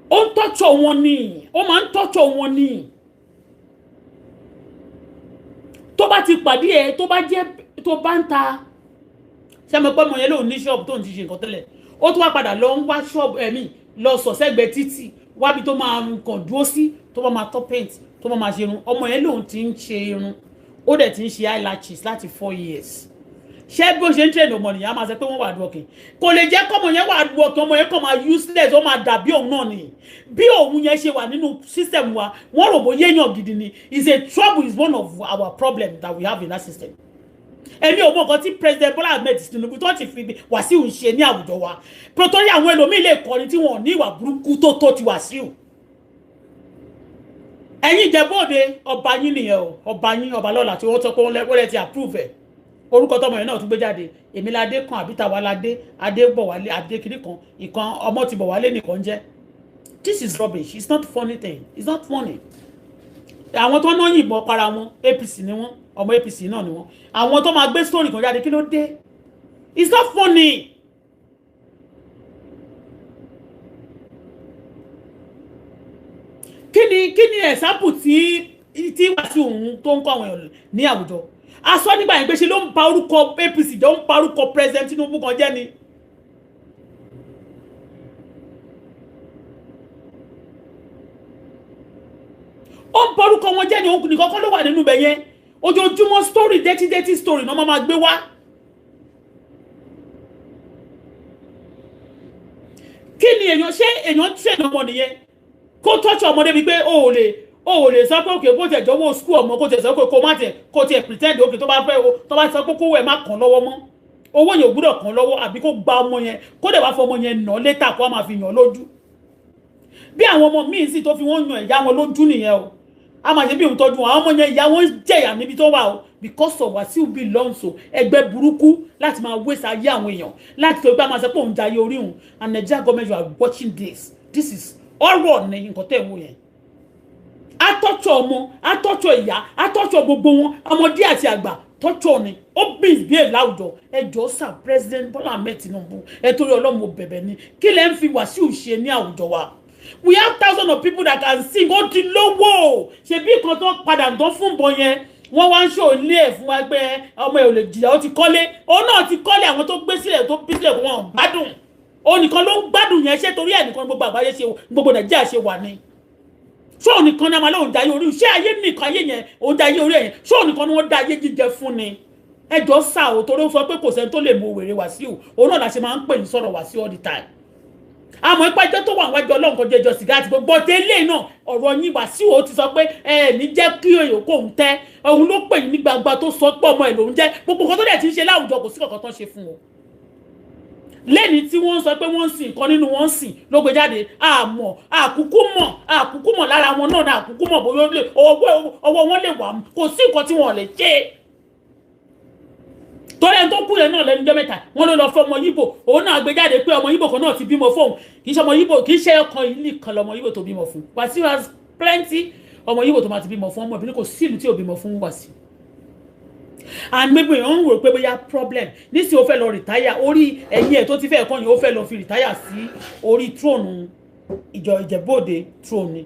ó ń tọ́jú wọn ni ó máa ń tọ́jú wọn ni tó bá ti pàdé ẹ tó bá jẹ́ tó bá ń ta ṣe mọ̀ pé ọmọ yẹn lòun ní ṣọ́ọ̀bù tó ń ti ṣe nǹkan tẹ́lẹ̀ ó tún wá padà lọ ń wá ṣọ́ọ̀bù ẹ̀mí lọ sọ̀sẹ́gbẹ̀ẹ́ títì wábi tó máa kàn dúró sí tó bá máa tọ́ paint tó bá máa ṣe irun ọmọ yẹn lòun ti ń ṣe irun ó dẹ̀ ti ń ṣe eyelashes láti 4 years ṣé bí ó ṣe ń train ọmọ nìyẹn á máa sọ pé wọ́n wà hardworking kò lè jẹ́ kọ́mọ yẹn wà hardworking ọmọ yẹn kàn máa useless ó máa dàbí òun náà ni bí òun yẹn ṣe wà nínú system wa wọ́n rò bó yéèyàn gidi ni is a trouble is one of our problems that we have in that system. Èmi ò mọ nǹkan tí president Bola Ahmed Tinubu tó ti fi Wàsíù ṣe ní àwùjọ wa nítorí àwọn ẹlòmíì lè kọrin tí wọn ò ní ìwà burúkú tó ti Wàsíù. Ẹ̀yin Ìjẹ̀bú-Òde ọba yín nìyẹn o ọba yín ọba lọ́la tí wọ́n sọ pé wọ́n lẹ́ ti approve ẹ̀ orúkọ tọmọ yẹn náà tún gbé jáde Èmiládé kan Àbítawáládé Adébọ̀wálé Adékìní kan ìkan ọmọ ti Bọ̀wálé nìkan jẹ́. This is rubbish. It's not funny thing. It's not funny. Àwọn tó náà yìnbọn para wọn APC ni wọ́n ọmọ APC náà ni wọ́n àwọn tó máa gbé story kan jáde kí ló dé. It's not funny. Kí ni example tí Wàsíù òun tó ń kọ́ àwọn èèyàn ní àwùjọ aṣọ nígbà yẹn pé ṣe ló ń pa orúkọ APC jọ ń pa orúkọ president Tinubu kan jẹ́ ni. Ó ń pa orúkọ wọn jẹ́ ni òun nìkan kọ́ ló wà nínú ibẹ̀ yẹn ojoojúmọ́ story dirty story náà máa gbé wá. Kí ni èèyàn ṣé èèyàn train ọmọ nìyẹn kó tọ́jú ọmọdé bíi pé o ò lè sọ pé òkè kó tẹ̀ jọ̀wọ́ school ọmọ kó tẹ̀ sọ pé kó tiẹ̀ pretend òkè tó bá fẹ́ tó bá sọ pé kówó ẹ̀ má kàn lọ́wọ́ mọ́ owó yẹn ò gbúdọ̀ kàn lọ́wọ́ àbí kó gba ọmọ yẹn kó dẹ̀ wá fọ ọmọ yẹn nà létà kó máa fi yàn lójú bí àwọn ọmọ míì sì tó fi wọ́n yàn ìyá wọn lójú nìyẹn o a máa ṣe bí òun tọ́jú wọn àwọn ọmọ yẹn ìyá wọn jẹ̀yà níbi tó wà o because of Wàsíù belongs o ẹgbẹ́ burúkú láti máa waste ayé àwọn èèyàn láti tó gbá máa sọ pé òun jayé orí òun and Nigeria government you are watching this is ọ̀rọ̀ ní nǹkan tẹ́ wò yẹn atọ́jọ́ ọmọ atọ́jọ́ ìyá atọ́jọ́ gbogbo wọn ọmọdé àti àgbà tọ́jọ́ ni ó bíi láwùjọ ẹjọ́ sà president Bola Ahmed Tinubu ẹ torí ọlọ́mọ bẹ̀bẹ̀ ni kí lẹ́ ń fi Wàsíù ṣe ní àwùjọ wa we have thousands of people that can sing ó ti lówó ṣebí kan tó padà tán fún bọ yẹn wọ́n wá ń ṣò ilé ẹ̀ fún wa pé ọmọ ẹ̀ ò lè jìyà ó ti kọ́lé òun náà ti kọ́lé àwọn tó gbé sílẹ̀ tó bí sílẹ̀ wọn gbádùn òun nìkan ló ń gbádùn yẹn ṣé torí ẹ̀ nìkan gbogbo àgbáyé ṣe gbogbo Nàìjíríà ṣe wà ní ṣé òun nìkan ni a máa lóun dayé orí ṣé ayé nìkan ayé yẹn òun dayé orí ẹ̀yẹn ṣé òun nìkan ni wọ́n dá ayé jíjẹ fún ni ẹjọ́ sá o torí ó sọ pé kò sẹ́ni tó lè mọ wèrè Wàsíù òun náà la ṣe máa ń pè ní sọ̀rọ̀ Wàsíù all the time àmọ́ ipa ẹjọ́ tó wà wájú Ọlọ́run kan jẹjọ sìgá àti gbogbo tẹ́lẹ̀ náà ọ̀rọ̀ yín Wàsíù ó ti sọ pé ẹ ní jẹ́ kí èèyàn kò ń tẹ́ òun ló pè yín ní gbangba tó sọ pé ọmọ ẹ̀ lòún jẹ́ gbogbo nǹkan tó dẹ̀ ti ń ṣe láwùjọ kò sí kankan tó ń ṣe fún o lẹ́ni tí wọ́n sọ pé wọ́n ń sìn nǹkan nínú wọn ń sìn ló gbé jáde àmọ́ àkúkú mọ̀ lára wọn náà ní àkúkú mọ̀ bóyá ọwọ́ wọn lè wà kò sí nǹkan tí wọ́n lè ṣe torí ẹni tó kú yẹn náà lẹ́nu jẹ́ mẹ́ta wọ́n ló lọ fẹ́ ọmọ Yíbò òun náà gbé jáde pé ọmọ Yíbò kan náà ti bímọ fóun kì í ṣe ọmọ Yíbò kì í ṣe ọkàn yìí nìkan lọmọ Yíbò tó bímọ fún Wàsíù has plenty ọmọ Yíbò tó máa ti bímọ fún ọmọ ìbílẹ̀ kò sí ìlú tí ò bímọ fún Wàsíù and maybe wọ́n ń rò pé bóyá problem nísìnyí ó fẹ́ lọ rìtáyà orí ẹ̀yìn ẹ̀ tó ti fẹ́ ẹ̀kọ́ yẹn ó fẹ́ lọ fi rìtáyà sí orí tróònù Ìjẹ̀bú-Òde tróònù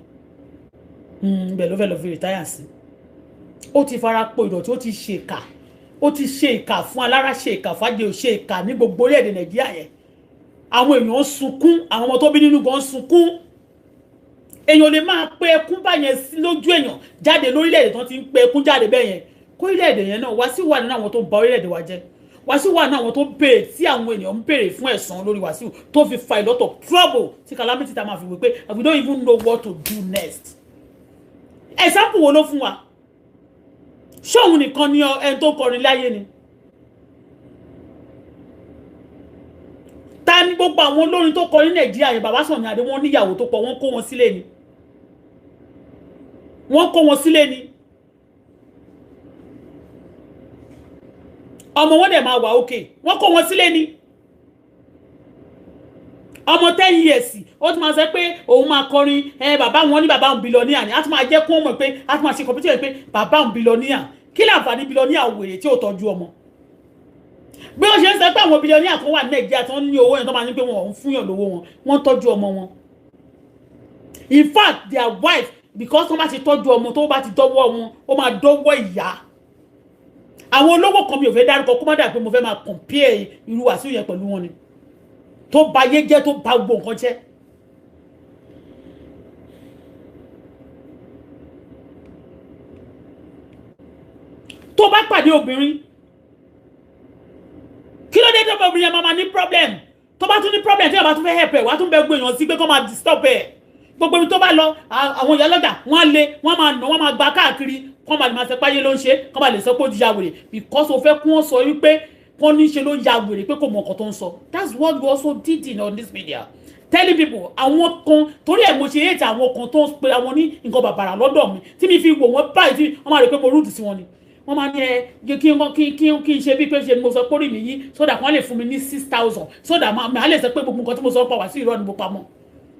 ibẹ̀ ló fẹ́ lọ fi rìtáyà sí ó ti fara pò ìdọ̀tí ó ti ṣèkà ó ti ṣe ìkà fún alára ṣe ìkà fàájì ò ṣe ìkà ní gbogbo orílẹ̀-èdè Nàìjíríà yẹn àwọn èèyàn sunkún àwọn ọmọ tó bí nínú gan sunkún èèyàn lè máa pe ẹkún báyẹn sí lójú èèyàn jáde lórílẹ̀-èdè tó ti ń pe ẹkún jáde bẹ́ẹ̀ yẹn kó orílẹ̀-èdè yẹn náà Wàsíù wà nínú àwọn tó bà orílẹ̀-èdè wa jẹ́ Wàsíù wà nínú àwọn tó béèrè tí àwọn èèyàn ń béèrè fún ẹ̀san lórí Wàsíù tó fi fa a lot of trouble tí calamity ta máa fi wí pé we don't even know what to do next example wo ló fún wa ṣóhun nìkan ni ẹni tó kọrin láyé ni ta ni gbogbo àwọn olórin tó kọrin Nàìjíríà yẹn bàbá Sàní Adé wọ́n níyàwó tó pọ̀ wọ́n kó wọn sílé ni ọmọ wọn dẹ̀ máa wà òkè wọ́n kó wọn sílé ni ọmọ 10 years ó ti máa sọ pé òun máa kọrin bàbá wọn ní bàbá òun bílíọ̀nìyà ni a ti máa jẹ́ kó mọ̀ pé a ti máa ṣe competition pé bàbá òun bílíọ̀nìyà kí láǹfààní bílíọ̀nìyà wèrè tí ó tọ́jú ọmọ bí wọ́n ṣe ń sọ pé àwọn bílíọ̀nìyà kan wà ní Nàìjíríà tó ń ní owó yẹn tó máa ní pé wọn ò ń fúnyàn lówó wọn tọ́jú ọmọ wọn in fact their wife because wọ́n bá ti tọ́jú ọmọ tó bá ti dọ́wọ́ wọn ó máa dọ́wọ́ ìyá àwọn olówó kan mi ò fẹ́ dárúkọ kó má dà pé mo fẹ́ máa compare irú Wàsíù yẹn pẹ̀lú wọn ni tó bà ayé jẹ́ tó bà gbogbo nǹkan jẹ́ tó bá pàdé obìnrin kí ló dé tó obìnrin yẹn máa ní problem tó bá tún ní problem tí wọ́n bá tún fẹ́ help ẹ̀ wá tún bẹ gbé èèyàn sí pé kó máa disturb ẹ̀ gbogbo ibi tó bá lọ àwọn ìyá lọ́jà wọ́n lé wọ́n máa nà wọ́n máa gba káàkiri kó máa lè máa ṣe páyé ló ń ṣe kó máa lè sọ pé ó ti ya wèrè because o fẹ́ kí wọ́n sọ wípé kó ní ṣe ló ya wèrè pé kò mọ nǹkan tó ń sọ. That's what we also did on this media telling people àwọn kan torí ẹ̀ mo ṣe hate àwọn kan tó ń pe àwọn ní nǹkan bàbàrà lọ́dọ̀ mi tí mi fi wò wọ́n báyìí tí wọ́n máa rí pé mo rúùtù sí wọn ni wọ́n máa ní kí n ṣe bí pé ṣe mo sọ pórí mi yí so that wọ́n lè fún mi ní 6,000 so that màá lè sọ pé gbogbo nǹkan tí mo sọ pa wá sí irọ́ ni mo pa mọ́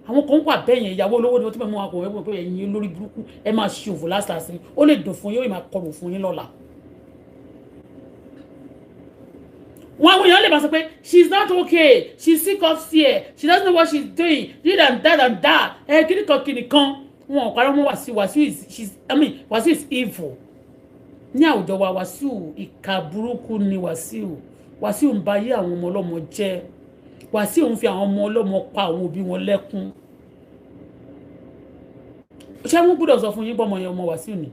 àwọn kan wà bẹ́yẹn ìyàwó olówó ni wọ́n ti mọ̀ wọn àkọ́wé pé ẹ̀yin lórí burúkú ẹ máa ṣe òfò lásìlásì ó lè dùn fún yín ó lè máa kọrò fún yín lọ́la. wọn àwọn èèyàn lè máa sọ pé she is not okay she is sick of fear she doesn't know what she is doing this and that kìnìkan wọn ò parọ́ mọ́ Wàsíù is evil ní àwùjọ wa Wàsíù ìka burúkú ni Wàsíù ń ba ayé àwọn ọmọ ọlọ́mọ jẹ́ Wàsíù ń fi àwọn ọmọ ọlọ́mọ pa àwọn òbí wọn lẹ́kún ṣé wọ́n gbọ́dọ̀ sọ fún yín bọ́mọ yẹn ọmọ Wàsíù ni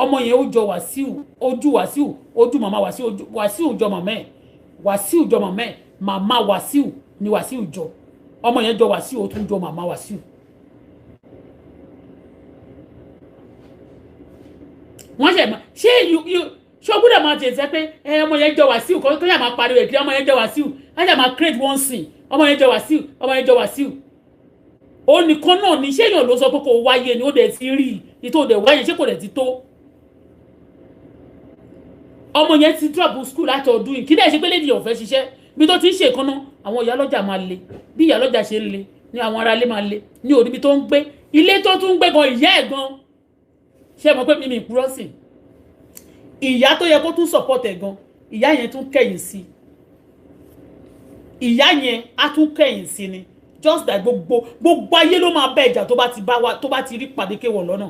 ọmọ yẹn ó jọ Wàsíù ojú Wàsíù ojú màmá Wàsíù jọ màmá ẹ̀ Wàsíù jọ màmá ẹ̀ màmá Wàsíù ni Wàsíù jọ ọmọ yẹn jọ Wàsíù ó tún jọ màmá Wàsíù. wọ́n ṣe ṣé o gbọ́dọ̀ máa tẹ̀sẹ̀ pé ọmọ yẹn jọ Wàsíù kó yà máa pariwo èkìrí ọmọ yẹn jọ Wàsíù lájà máa create one scene ọmọ yẹn jọ Wàsíù ọmọ yẹn jọ Wàsíù ó nìkan náà ní ṣé èèyàn ló sọ pé kò wáyé ni ó dẹ̀ ti rí ìtò dẹ̀ wáyé ṣé kò dẹ̀ ti tó ọmọ yẹn ti drop school láti ọdún yìí kí dẹ̀ ṣe pé lédi ọ̀fẹ́ ṣiṣẹ́ bí tó ti ń ṣe ìkànnà àwọn ìyá lọ́jà máa le bí ìyá lọ́jà ṣe ń le ní àwọn ará ilé máa le ní òdìbí tó ń gbé ilé tó tún ń gbé gan ìyá ẹ̀ gan ṣé mọ̀ pé mímí ìpúrọ́ sí ìyá tó yẹ kó tún support ẹ̀ gan ìyá yẹn tún kẹ̀yìn sí ìyá yẹn á tún kẹ̀yìn sí ni just like gbogbo ayé ló máa bẹ ìjà tó bá ti rí pàdé kéwọ̀ lọ́nà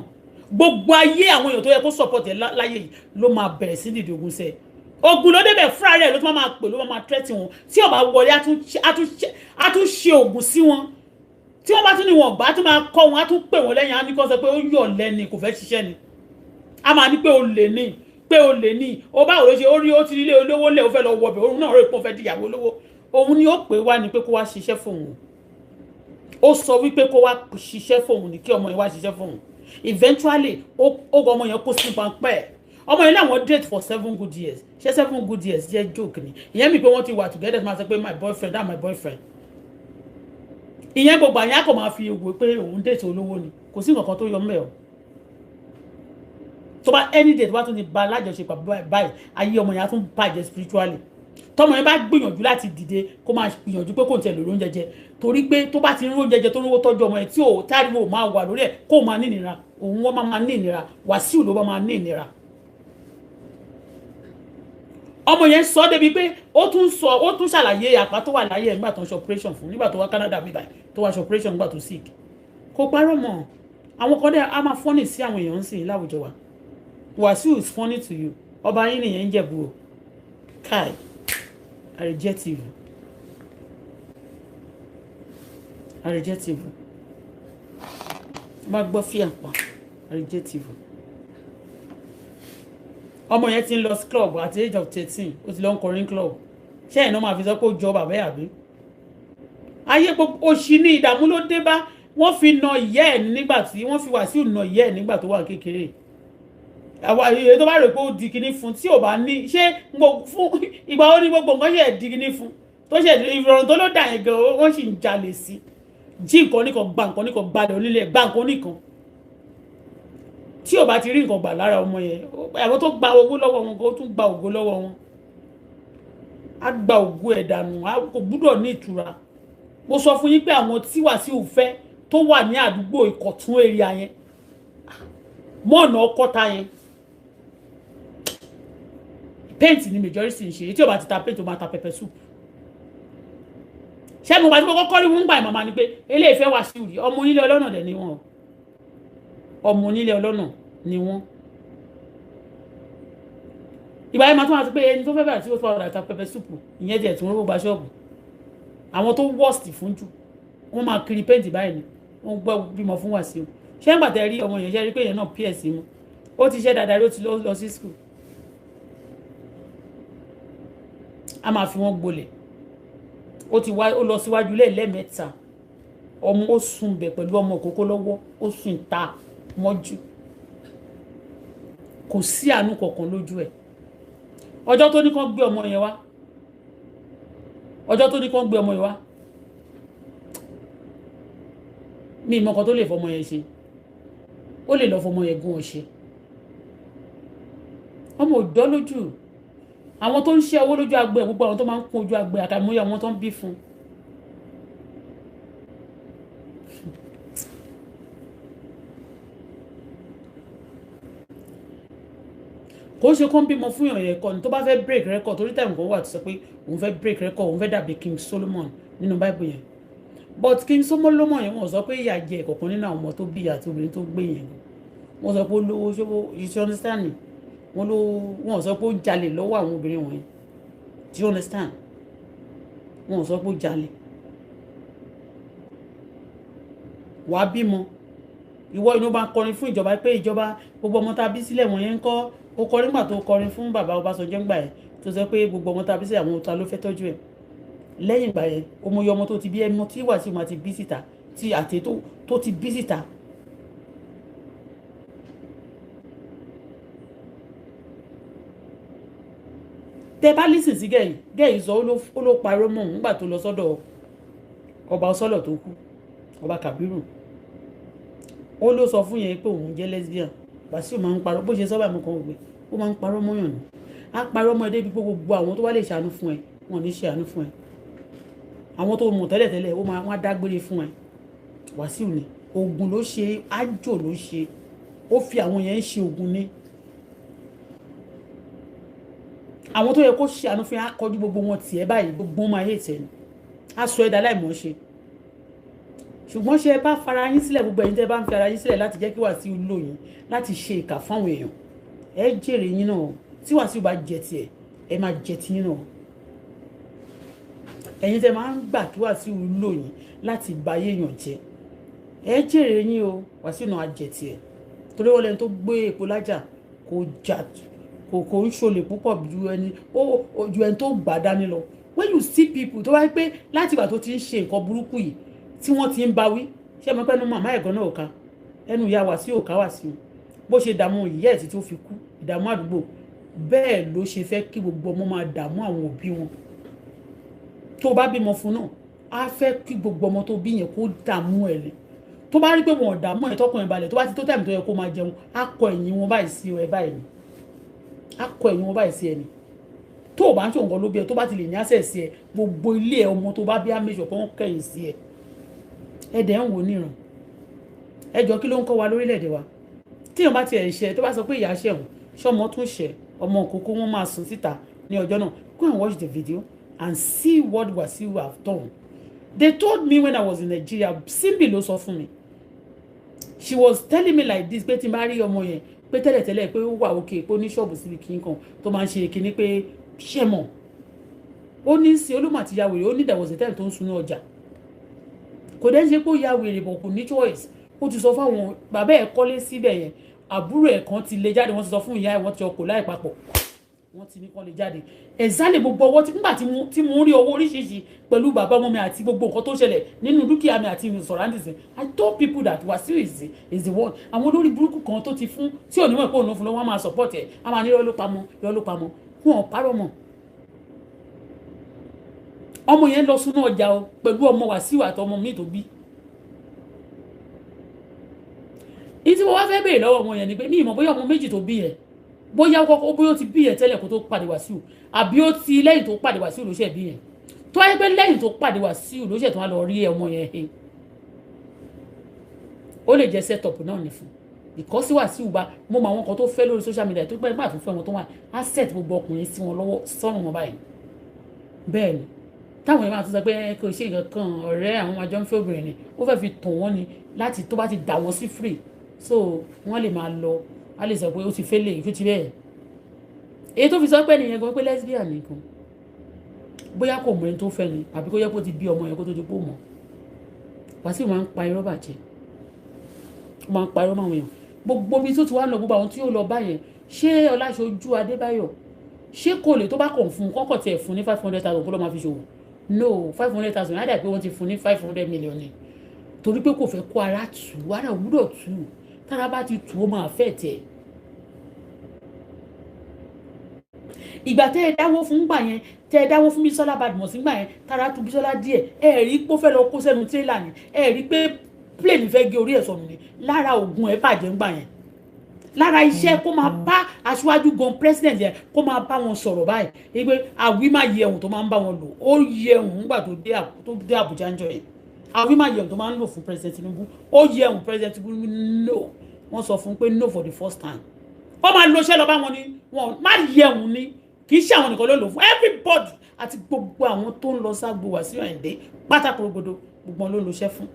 gbogbo ayé àwọn èèyàn tó yẹ kó support ẹ̀ láyé yìí ló máa bẹ̀rẹ̀ sí dìde ogun sẹ́ẹ̀ ogun ló débẹ̀ fúnra rẹ̀ ló tún máa pè ló máa threat wọn tí ó bá wọlé á tún ṣe ogun sí wọn tí wọ́n bá tún ní wọn gbà á tún máa kọ́ wọn á tún pè wọ́n lẹ́yìn á ní kó sọ pé ó yọ̀ lẹ́ni kò fẹ́ ṣiṣẹ́ ni a máa ní pé ó lè ní ó báwo ló ṣe ó rí ó ti rí olówó lẹ̀ ó fẹ́ lọ wọbẹ̀ òun náà rò pé ó fẹ́ dìyàwó olówó òun ni ó pè wá ní pé kó wá ṣiṣẹ́ fóun ó sọ wípé kó wá ṣiṣẹ́ fóun ní kí ọmọ yẹn wá ṣiṣẹ́ fóun eventually ó gbọ́ ọmọ yẹn kó sí pampẹ́ ọmọ yẹn láwọn date for 7 good years ṣé 7 good years jẹ́ joke ni ìyẹn mi pé wọ́n ti wà together máa sọ pé my boyfriend that my boyfriend ìyẹn gbogbo àyàn kò máa fi wò pé òun date olówó ni kò sí nǹkan tó yọ mẹ́ ọ tó bá any day tó bá tún ti ba alájọṣepọ̀ báyìí ayé ọmọ yẹn á tún bàjẹ́ spiritually tọmọ yẹn bá gbìyànjú láti dìde kó máa gbìyànjú pé kò ń tẹ̀ lórí oúnjẹ jẹ torí pé tó bá ti ń róúnjẹ jẹ tó ń rówó tọ́jú ọmọ yẹn tí ò táriwo máa wà lórí ẹ̀ kó máa ní ìnira òun wọ́n máa ní ìnira Wàsíù ló bá máa ní ìnira ọmọ yẹn sọ débi pé ó tún ṣàlàyé àpá tó wà láyé nígbà tó ń ṣe operation fún nígbà tó wá Canada mi báyìí tó wá ṣe operation nígbà tó sick kò parọ́ mọ́ àwọn kan dẹ́ a máa fọ́nì sí àwọn èèyàn ń sìn láwùjọ wa Wàsíù is funny to you ọba yín nìyẹn ń jẹ̀bù o kai I reject you má gbọ́ fí àpá I reject you ọmọ yẹn ti ń lọ club at the age of 13 ó ti lọ ń kọrin club ṣé ẹ̀ náà máa fi sọ pé ó jọ bàbá ẹ̀ àbí ayé gbogbo òṣì ní ìdààmú ló dé bá wọ́n fi na ìyá ẹ̀ nígbà tí wọ́n fi Wàsíù na ìyá ẹ̀ nígbà tó wà kékeré àwọn èyí tó bá rò pé ó di kinní fún tí ò bá ní ṣé fún ìgbà ó ní gbogbo nǹkan ṣe di kinní fún tó ṣe ìrọ̀rùn tó ló dà yẹn gan wọ́n sì ń jalè sí jí nǹkan nìkan gba nǹkan nìkan gbalẹ̀ onílẹ̀ gba nǹkan nìkan tí ò bá ti rí nǹkan gbà lára ọmọ yẹn àwọn tó gba owó lọ́wọ́ wọn kó tún gba ògo lọ́wọ́ wọn á gba ògo ẹ̀ dànù kò gbúdọ̀ ní ìtura mo sọ fún yín pé àwọn tí Wàsíù fẹ́ tó wà ní àdúgbò Ìkọ̀tún area yẹn mọ́ọ̀nà ọkọ́ta yẹn paint ni majority ń ṣe tí ò bá ti ta paint ó máa ta pepper soup ṣé mo bá ti kọ́kọ́ rí wọn gbà màmá ni pé eléyìí fẹ́ Wàsíù rí ọmọ onílé ọlọ́nà dẹ̀ ni wọn ọmọ onílé ọlọ́nà ni wọ́n ìgbà yẹn máa tún wá sí pé ẹni tó fẹ́ bẹ̀rẹ̀ tí ó fọ́ ọ̀dà ta pepper soup ìyẹn jẹ́ tí wọ́n gba ṣọ́ọ̀bù àwọn tó worst fún jù wọ́n máa kiri paint báyìí ni wọ́n gbọ́ bímọ fún Wàsíù ṣé ń gbàtẹ́ rí ọmọ yẹn ṣe rí pé yẹn náà ps mu ó ti ṣe dáadáa ló ti lọ sí school a máa fi wọ́n gbolẹ̀ ó lọ síwájú lẹ́ẹ̀mẹ́ta ọmọ ó sùn bẹ̀ pẹ̀lú ọmọ òkókó lọ́wọ́ ó sùn ta mọ́jú kò sí àánú kankan lójú ẹ̀ ọjọ́ tó ní kán gbé ọmọ yẹn wá mi ìmọ̀ kan tó lè fọmọ yẹn ṣe ó lè lọ fọmọ yẹn gún ọṣẹ ọmọ òdọ́ lójú àwọn tó ń ṣe owó lójú agbe gbogbo àwọn tó máa ń kún ojú agbe àtàmúyẹ àwọn tó ń bí fún kò ṣe kó ń bímọ fún èèyàn yẹn kọ́ ni tó bá fẹ́ break record torí time kan wà tó sọ pé òun fẹ́ break record òun fẹ́ dàbí King Solomon nínú Bible yẹn but King Solomon yẹn wọ́n sọ pé ìyà jẹ ìkọ̀kan nínú àwọn ọmọ tó bí àti obìnrin tó gbé yẹn wọ́n sọ pé ó lówó ṣé you understand me wọ́n sọ pé ó jalè lọ́wọ́ àwọn obìnrin wọ̀nyí do you understand wọ́n sọ pé ó jalè wàá bímọ ìwọ inú bá kọrin fún ìjọba pé ìjọba gbogbo ọmọ tá a bí sílẹ̀ wọ̀nyẹn ń kọ́ ó kọrin gbà tó kọrin fún bàbá Ọbásanjọ́ ńgbà yẹn tó sọ pé gbogbo ọmọ tá a bí sílẹ̀ àwọn ọ̀tá ló fẹ́ tọ́jú ẹ̀ lẹ́yìn ìgbà yẹn ọmọye ọmọ tó ti bí ẹmọ tí wà sí ọmọ ti bí síta tí àti tó ti bí síta tẹ bá lísìn sí gẹ̀yìn sọ ó ló parọ́ mọ́ òun nígbà tó lọ sọ́dọ̀ ọba ọsọ́lọ̀ tó kú ọba Kàbírù ó ló sọ fún yẹn pé òun jẹ́ lesbian Wàsíù máa ń parọ́ bó ṣe sọ́bà mọ́ kan òwe ó máa ń parọ́ mọ́yàn ní á parọ́ mọ́ ẹ débi pé gbogbo àwọn tó wá lè ṣàánú fún ẹ wọn ò ní ṣàánú fún ẹ àwọn tó mọ̀ tẹ́lẹ̀tẹ́lẹ̀ ó máa wá dágbére fún ẹ Wàsíù ni oògùn ló ṣe ájò ló ṣe ó fi àwọn yẹn ń ṣe oògùn ní àwọn tó yẹ kó ṣàánú fún ẹ á kọjú gbogbo wọn tiẹ̀ báyìí gbogbo wọn máa yé tẹ̀ ni á sọ ẹ̀dá láìmọ̀ ṣe ṣùgbọ́n ṣe bá fara yín sílẹ̀ gbogbo ẹ̀yin tẹ́ bá ń fi ara yín sílẹ̀ láti jẹ́ kí Wàsíù lò yín láti ṣe ìkà fáwọn èèyàn ẹ jèrè yín náà tí Wàsíù bá jẹ tiẹ̀ ẹ máa jẹ ti yín náà ẹ̀yin tẹ́ máa ń gbà kí Wàsíù lò yín láti bà ayé èèyàn jẹ́ ẹ jèrè yín o Wàsíù náà á jẹ tiẹ̀ torí wọ́n lẹ́ni tó gbé epo lájà kò ń ṣolè púpọ̀ ju ẹni tó gbà dání lọ when you see people tó wáyé pé láti ìgbà tó ti ń ṣe nǹkan burúkú yìí tí wọ́n ti ń bá wí ṣé mo pẹ́nu màmá ẹ̀gán náà ò ká ẹnu ìyá Wàsíù ò ká Wàsíù bó ṣe dààmú ìyá ẹ̀ tí tó fi kú ìdààmú àdúgbò bẹ́ẹ̀ ló ṣe fẹ́ kí gbogbo ọmọ máa dààmú àwọn òbí wọn tó bá bímọ fún náà á fẹ́ kí gbogbo ọmọ tó bí yẹn kó dààmú ẹ̀ lẹ̀ tó bá rí pé wọn ò dààmú ẹ̀ tọkùnrin balẹ̀ tó bá ti tó tẹ̀mí tó yẹ kó máa jẹun á kọ ẹ̀yìn wọn báyìí sí ẹ báyìí ni á kọ ẹ̀yìn wọn báyìí sí ẹ ni tó o bá ń ṣòǹkan ló bí ẹ tó bá ti lè ní àṣẹ sí ẹ gbogbo ilé ẹ ọmọ tó bá bí á méjọ pé wọn kẹ̀yìn sí ẹ ẹ̀dẹ̀ ń wò níran ẹjọ́ kí ló ń kọ́ wa lórílẹ̀‐èdè wa tíyàn bá tiẹ̀ ṣe tó bá sọ pé ìyá ṣẹ̀wọ̀n ṣọmọ tún ṣẹ̀ ọmọ òkókó wọn máa sùn síta ní ọjọ́ náà go and watch the video and see what Wasiu have done they told me when I was in Nigeria Simbi ló sọ fún mi she was telling me like this pé tí n bá rí ọmọ yẹn pé tẹ́lẹ̀tẹ́lẹ̀ pé ó wà òkè pé ó ní ṣọ́ọ̀bù síbi kìíní kan tó máa ń ṣe kìíní pé ṣẹ̀mọ̀ ó ní sí olúmọ̀ àti yàwèrè ó ní there was a time tó ń sunú ọjà kò dẹ́ ṣe pé ó ya wèrè bọ̀ kò ní choice ó ti sọ fáwọn bàbá ẹ̀ kọ́lé síbẹ̀ yẹn àbúrò ẹ̀ kan ti lè jáde wọ́n ti sọ fún ìyá ẹ̀ wọ́n ti ọkọ̀ láì papọ̀ wọ́n ti ní kán lè jáde ẹ̀zálẹ̀ gbogbo ọwọ́ nígbà tí mo rí owó oríṣiríṣi pẹ̀lú bàbá ọmọ mi àti gbogbo nǹkan tó ṣẹlẹ̀ nínú dúkìá mi àti surroundings I told people that Wasiu is the one àwọn olórí burúkú kan tó ti fún tí ò ní mọ̀ pé òun fún lọ́wọ́ máa support ẹ̀ a máa ní irọ́ ló pamọ́ fún ọ̀ parọ́ mọ́ ọmọ yẹn lọ sínú ọjà o pẹ̀lú ọmọ Wasiu àtọmọ mi tó bí ìtí mo wá fẹ́ béèrè lọ́wọ́ ọmọ yẹn ni pé mi ìmọ̀ bóyá ọmọ méjì tó bí yẹn bóyá ó ti bí yẹn tẹ́lẹ̀ kó tó pàdé Wasiu àbí ó ti lẹ́yìn tó pàdé Wasiu ló ṣe bí yẹn tó wáyé pé lẹ́yìn tó pàdé Wasiu ló ṣe tó wá lọ rí ọmọ yẹn he ó lè jẹ́ set up náà ní fún because Wasiu bá mo mọ àwọn kan tó fẹ́ lórí social media tó pẹ́ nígbà tó fẹ́ wọn tó wà á set gbogbo ọkùnrin sí wọn lọ́wọ́ sọ́run wọn báyìí bẹ́ẹ̀ ni táwọn èèyàn máa tún sọ pé kò ṣe nǹkan kan ọ̀rẹ́ àwọn àjọ ń fẹ́ obìnrin ni ó fẹ́ fi tàn wọ́n ni láti tó bá ti dà wọ́n sí free so wọ́n lè máa lọ a lè sọ pé ó ti fẹ́ lè kó ti bẹ́ẹ̀ èyí tó fi sọ pé nìyẹn gan pé lesbian nìkan bóyá kò mọ ẹni tó fẹ́ ni àbí kó yẹ kó ti bí ọmọ yẹn kó tó di pò mọ́ Wasiu máa ń pa irọ́ bàjẹ́ ó máa ń pa irọ́ máwọn èèyàn gbogbo bí tó ti wá lọ gbogbo àwọn tí ó lọ báyẹn ṣé Ọláṣojú Adébáyọ̀ ṣé kò lè tó bá kàn fún kọ́kọ́ tiẹ̀ fún ní 500,000 kó lọ́ máa fi ṣòwò no 500,000 á dà pé wọ́n ti fún ní 500 million ni torí pé kò fẹ́ kó ara tù ara òwúrọ̀ tù tára bá ti tù ó máa fẹ́ tẹ̀. ìgbà tẹ́ ẹ dáwó fún gbà yẹn tẹ́ ẹ dáwó fún Bisola Badmus gbà yẹn tára tu Bisola díẹ̀ ẹ rí pé ó fẹ́ lọ kó sẹ́nu tírélà ni ẹ rí pé plane fẹ́ gé orí ẹ̀ sọnù ni lára oògùn ẹ̀ bàjẹ́ gbà yẹn lára iṣẹ́ kó máa bá aṣáájú gan president yẹn kó máa bá wọn sọ̀rọ̀ báyìí pé àwí máa yẹ ohun tó máa ń bá wọn lò ó yẹ ohun nígbà tó dé Àbújá ń jọ yẹn àwí máa yẹ ohun tó máa ń lò fún president Tinubu ó yẹ ohun president Tinubu no wọ́n sọ fún pé no for the first time ó máa lo iṣẹ́ lọ bá wọn ni wọn má yẹ ohun ni kì í ṣe àwọn nìkan ló lò fún everybody àti gbogbo àwọn tó ń lọ ságbo Wàsíù Àyìndé pátákó gbogbo wọn ló lo iṣẹ́ fún.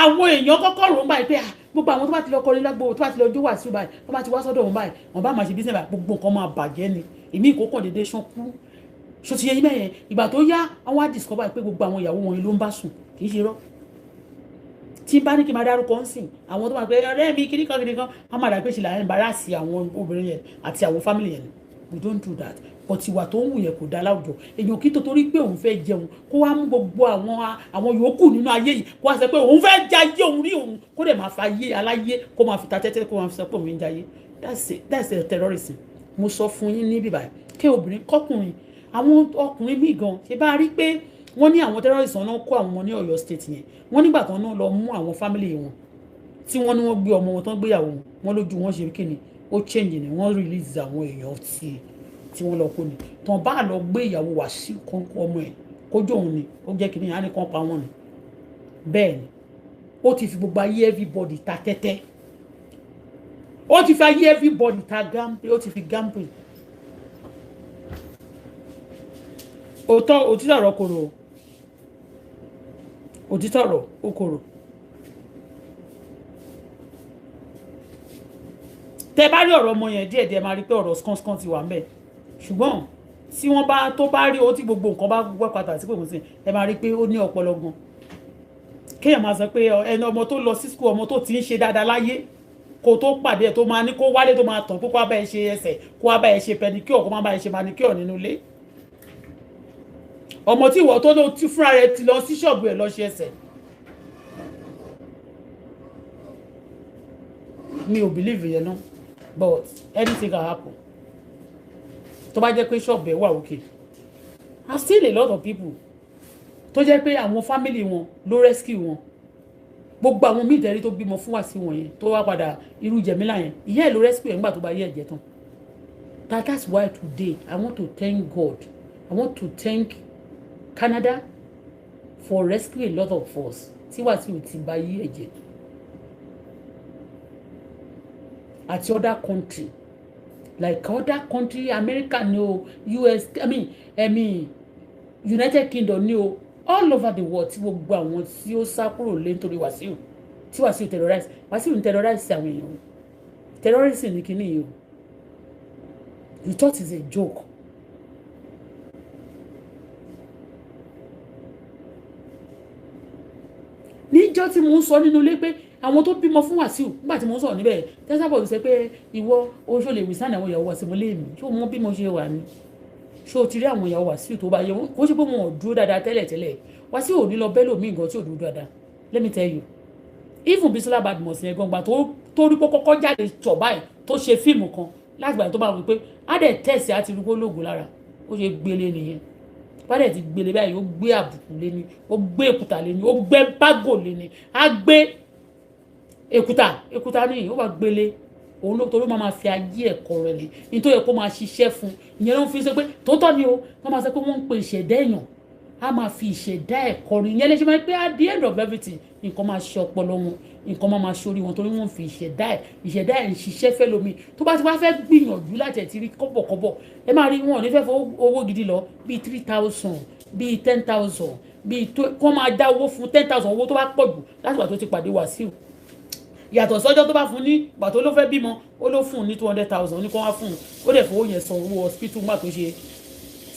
àwọn èèyàn kọ́kọ́ rò ń báyìí pé gbogbo àwọn tó bá ti lọ kọrin lágbo tó bá ti lọ jó Wàsíù báyìí tó bá ti wá sọ́dọ̀ wọn báyìí wọn bá máa ṣe business báyìí gbogbo nǹkan máa bàjẹ́ ni èmi ìkókàn déédéé ṣán kú ṣó ti yẹ yín mẹ́yẹn ìgbà tó yá àwọn á discover pé gbogbo àwọn ìyàwó wọn ló ń bá sùn kì í ṣe rọ́ tí bá ní kí n máa dárúkọ ń sìn àwọn tó máa pẹ́ ọ̀rẹ́ mi kíníkan á máa dà pé ṣe là ń bára sí àwọn obìnrin yẹn àti àwọn family yẹn we don't do that but ìwà tó ń wù yẹn kò dá láwùjọ èèyàn kí tó torí pé òun fẹ́ jẹun kó wá mú gbogbo àwọn yòókù nínú ayé yìí kó wá sọ pé òun fẹ́ jayé òun rí òun kó dẹ̀ máa fa ayé aláyé kó máa fi ta tẹ́tẹ́ kó máa fi sọ pé òun ń jayé that's a terrorism mo sọ fún yín ní bíbá kí obìnrin kọkùnrin àwọn ọkùnrin míì gan ṣe bá rí pé wọ́n ní àwọn terrorists náà kó àwọn ọmọ ní Ọ̀yọ́ state yẹn wọ́n nígbà kan náà lọ mú àwọn family wọn tí wọ́n ní wọ́n gbé ọmọ wọn tán gbéyàwó wọn lójú wọn ṣe kíni ó change ni wọ́n release àwọn èèyàn tí wọ́n lọ kó ni tán bá lọ gbé ìyàwó Wàsíù kan ọmọ ẹ̀ kójú òun ni ó jẹ́ kíni á ní kán pa wọ́n ni bẹ́ẹ̀ ni ó ti fi gbogbo ayé everybody ta tẹ́tẹ́ ó ti fi ayé everybody ta gampe ó ti fi gampe òtítọ́ ọ̀rọ̀ kòrò òtítọ́ ọ̀rọ̀ ó kòrò tẹ bá rí ọ̀rọ̀ ọmọ yẹn díẹ̀díẹ̀ máa rí pé ọ̀rọ̀ skánskán ti wà ń bẹ̀ ṣùgbọ́n tí wọ́n bá tó bá rí o tí gbogbo nǹkan bá gbọ́ pátá sí pòmùsìn ẹ máa rí pé ó ní ọpọlọ gan kéèyàn máa sọ pé ẹni ọmọ tó lọ sí skul ọmọ tó ti ń ṣe dáadáa láyé kó tó pàdé ẹ̀ tó máa ní kó wálé tó máa tàn kó wá bá ẹ ṣe ẹsẹ̀ kó wá bá ẹ ṣe pẹdikíọ̀ kó má bá ẹ ṣe manikíọ̀ nínú ilé ọmọ tí ìwọ tó ló ti fúnra rẹ̀ ti lọ sí ṣọ́ọ̀bù ẹ̀ lọ ṣe ẹsẹ̀ mi ò believe yẹn náà but anything can happen tó bá jẹ́ pé ṣọ́ọ̀bù ẹ̀ wà òkè I still a lot of people tó jẹ́ pé àwọn family wọn ló rescue wọn gbogbo àwọn míì tẹ́rí tó bímọ fún Wàsíù wọn yẹn tó wá padà irú Jẹ̀mílà yẹn ìyá ẹ̀ ló rescue ẹ̀ nígbà tó bá yẹ ẹ̀jẹ̀ tán that's why today I want to thank God I want to thank Canada for rescuing a lot of us tí Wàsíù ti bá yí ẹ̀jẹ̀ àti other country like other country America ni o US I mean United Kingdom ni o all over the world tí gbogbo àwọn tí ó sá kúrò lé nítorí Wàsíù tí Wàsíù terrorize Wàsíù ń terrorize àwọn èèyàn terrorism ní kíní yìí o you thought it's a joke. níjọ́ tí mo ń sọ nínú ilé pé àwọn tó bímọ fún Wàsíù nígbà tí mo ń sọ̀rọ̀ níbẹ̀ tẹ́sàbọ̀ ṣe pé ìwọ oṣù lè wí sáà àwọn ìyàwó Wàsíù mo lé mi ṣé o mọ bí mo ṣe wà ní ṣé o ti rí àwọn ìyàwó Wàsíù tó bá yẹ wọn kó ṣe pé wọn ò dúró dáadáa tẹ́lẹ̀ Wàsíù ò ní lọ bẹ́ẹ̀ lómi nǹkan tí ò dúró dáadáa let me tell you even Bisola Badmus yẹn gbọ̀ngbà tó rí pé kọ́kọ́ jáde tọ̀ báyìí tó ṣe fíìmù kan láti gbà tó bá wí pé á dẹ̀ tẹ̀sí á ti rí kó lóògùn lára ó ṣe gbélé nìyẹn bádẹ̀ ti gbélé báyìí ó gbé àbùkù lé ní ó gbé èkúta lé ní ó gbé bágò lé ní á gbé èkúta ní ó bá gbélé òun ló torí máa fi ayé ẹ̀kọ́ rẹ̀ lé nítorí kó máa ṣiṣẹ́ fún ìyẹn ló ń fi sọ pé tòótọ́ ni o wọ́n máa sọ pé wọ́n ń pe ìṣẹ̀dá èèyàn á máa fi ìṣẹ̀dá ẹ̀kọ́ rẹ̀ ìyẹn lè ṣe máa pé at the end of everything nǹkan máa ṣe ọpọlọ wọn nǹkan máa ṣorí wọn torí wọ́n fi ìṣẹ̀dá ẹ̀ ń ṣiṣẹ́ fẹ́ lómi tó bá ti wá fẹ́ gbìyànjú láti ẹ̀ ti rí kọ́bọ̀kọ́bọ̀ ẹ máa rí wọn ò ní fẹ́ fọ owó gidi lọ bíi 3,000 bíi 10,000 bíi kó máa dá owó fún 10,000 owó tó bá pọ̀ jù láti wà tó ti pàdé Wàsíù yàtọ̀ sọ́jọ́ tó bá fún ní pàtó ló fẹ́ bímọ ó ló fún un ní 200,000 ní kó wá fún un ó dẹ̀ fowó yẹn san owó hospital nígbà tó ṣe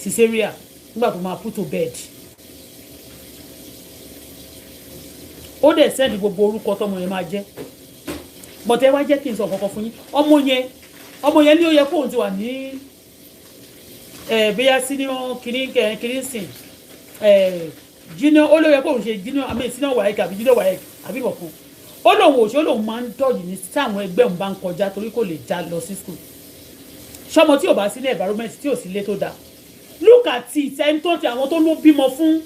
cesarean nígbà tó máa put to bed ó dẹ̀ sẹ́ndì gbogbo orúkọ tọmọ yẹn máa jẹ́ bọ̀tẹ́ wá jẹ́ kí n sọ kankan fún yín ọmọ yẹn ní ó yẹ kóun ti wà ní bóyá senior kìíní sìn junior ó ló yẹ kóun ṣe junior àmì senior wáyé àbí junior wáyé àbí kọ̀ọ̀kan ó lóun ò ṣe ó lóun máa ń dọ̀jì ní tí àwọn ẹgbẹ́ òun bá ń kọjá torí kò lè já lọ sí school ṣọmọ tí ò bá sí ní environment tí ò sí ilé tó dáa look at it ẹni tó ti àwọn tó ló bímọ fún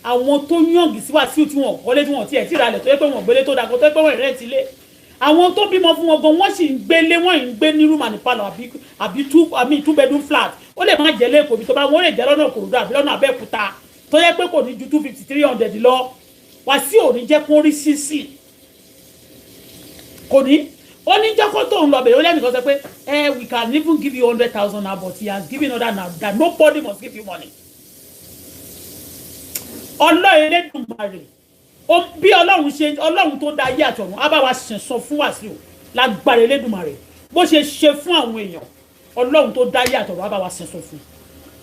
àwọn tó yàngì sí Wàsíù tí wọn kọ́lé tí wọn tiẹ̀ tí ìralẹ̀ tó yẹ pé wọn gbélé tó dáa kó tó yẹ pé wọn rẹ̀ ti lé àwọn tó bímọ fún wọn gan wọ́n sì ń gbélé wọ́n ń gbé ní room and parlour àbí two bedroom flat ó lè má jẹ́ lẹ́kọ̀ọ́ bí tó bá wọ́n lè jẹ́ lọ́nà Òkòròdú àbí lọ́nà Abẹ́òkúta tó yẹ pé kò ní ju 250-300 lọ Wàsíù ò ní jẹ́ kó rí sísì kò ní ó ní jẹ́ kó tó ń lọ bẹ̀rẹ̀ ó lẹ́nìkan sọ pé we can even give you 100,000 now but he has given other now that nobody must give you money. Elédùmarè bí ọlọ́run tó dá ayé àtọ̀run á bá wa sọ fún Wàsíù lágbára Elédùmarè bó ṣe ṣe fún àwọn èèyàn ọlọ́run tó dá ayé àtọ̀run á bá wa sọ fún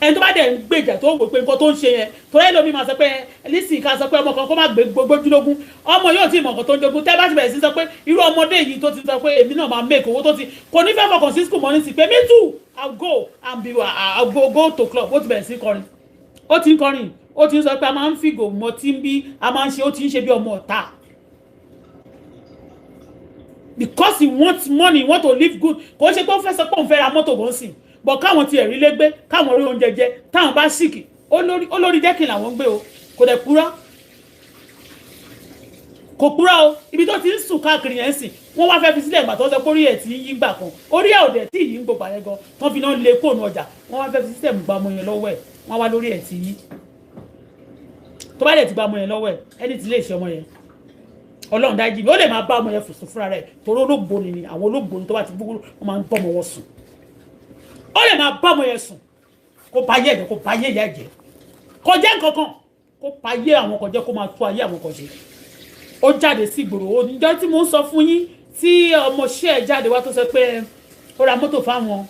ẹni tó bá dẹ̀ ń gbèjà tó ń wò pé nǹkan tó ń ṣe yẹn tó yẹ lómi máa sọ pé lísì ká sọ pé ọmọ kan kó má gbé gbójúlógún ọmọ yóò tí ì mọ̀ nǹkan tó ń jogún tẹ́ bá ti bẹ̀rẹ̀ sí sọ pé irú ọmọdé yìí tó ti sọ pé èmi náà máa make owó tó ti kò ní fẹ́ fọkàn sí school money sí pé me too I'll go to club ó ti bẹ̀rẹ̀ sí kọrin ó ti ń kọrin ó ti ń sọ pé a máa ń fìgò mọ tí ń bí a máa ń ṣe ó ti ń ṣe bí ọmọ ọ̀tá because he wants money he want to live good kò ṣe pé ó fẹ́ sọ pé òun fẹ́ ra mọ́tò bó ń sìn bọ̀ káwọn ti ẹ̀rí lẹ́gbẹ́ káwọn orí oúnjẹ jẹ táwọn bá síkì olórí dẹ́kìn làwọn ń gbé o kò dẹ̀ kúrọ́ kò kúrọ́ o ibi tó ti ń sùn káàkiri yẹn sìn wọ́n wá fẹ́ fi sílẹ̀ ìgbà tó ń sọ pé orí ẹ̀ ti ń yí gbà kan orí ẹ̀ ò dẹ̀ tí yìí ń gbogbo àyẹ̀ gan tó fi náà lé kóònù ọjà wọ́n wá fẹ́ fi sílẹ̀ gba ọmọ yẹn lọ́wọ́ ẹ̀ wọ́n wá lórí ẹ̀ ti yí tó bá dẹ̀ ti gba ọmọ yẹn lọ́wọ́ ẹ̀ ẹni tí lè ṣe ọmọ yẹn Ọlọ́run dájú mi ó lè máa bá ọmọ yẹn fòsùn fúnra rẹ̀ torí olóògbò ni àwọn olóògbò ni tó bá ti gbogbo wọn máa ń bọ́ ọmọ wọn sùn ó lè máa bá ọmọ yẹn sùn kó pa ayé ẹ̀jẹ̀ kó pa ayé ìyá ẹ̀jẹ̀ kó jẹ́ nǹkankan kó pa ayé àwọn kan jẹ́ kó máa tú ayé àwọn kan ṣe ó jáde sí ìgboro oníjọ́ tí mo ń sọ fún yín tí ọmọọṣẹ́ ẹ̀ jáde wá tó sọ pé ó ra mọ́tò fáwọn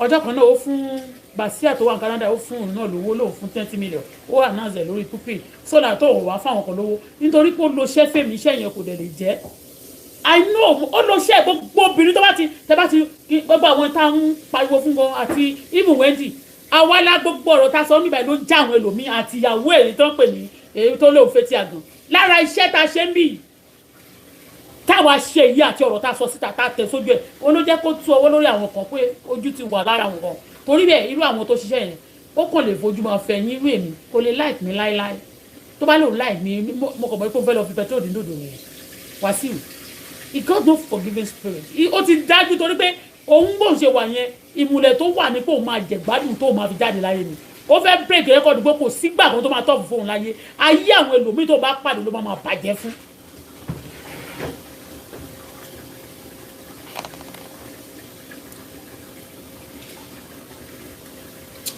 ọjọ́ kan náà ó fún Bàsíà tó wà ní Canada ó fún òun náà lówó lóun fún 20 million ó wà náà zẹ̀ lórí púpì sódà tó wà fáwọn kan lówó nítorí pé ó lo iṣẹ́ fèmí iṣẹ́ yẹn kò dẹ̀ lè jẹ́ I know ó lọ ṣe gbogbo obìnrin tó bá ti gbogbo àwọn tá ń pariwo fún wọn àti even Wendy awala gbogbo ọ̀rọ̀ tá sọ níbẹ̀ ló já àwọn ẹlòmíì àti ìyàwó èyí tó ń pè ní èyí tó lóun fetí àgàn lára iṣẹ́ tá ṣe ń bì táwa ṣe èyí àti ọ̀rọ̀ tá sọ síta tá tẹ̀ sójú ẹ̀ ó ló jẹ́ kó tú ọwọ́ lórí àwọn kan pé ojú ti wà lára àwọn kan torí bẹ́ẹ̀ irú àwọn tó ṣiṣẹ́ yẹn ó kàn lè fojú máa fẹ́ yín irú èmi kò lè like mi láíláí tó bá lòun like mi mo kàn mọ́ pé ó fẹ́ lọ fi petrol dín dòdò yẹn Wàsíù he got no forgiving spirit ó ti dájú torí pé òun bò ń ṣe wà yẹn ìmùlẹ̀ tó wà ní pé òun máa jẹ̀gbádùn tó máa fi jáde láyé ni ó fẹ́ break record pé kò sígbà kan tó máa tọ́ fún òun láyé ayé àwọn ẹlòmíì tó bá pàdé ló máa bàjẹ́ fún.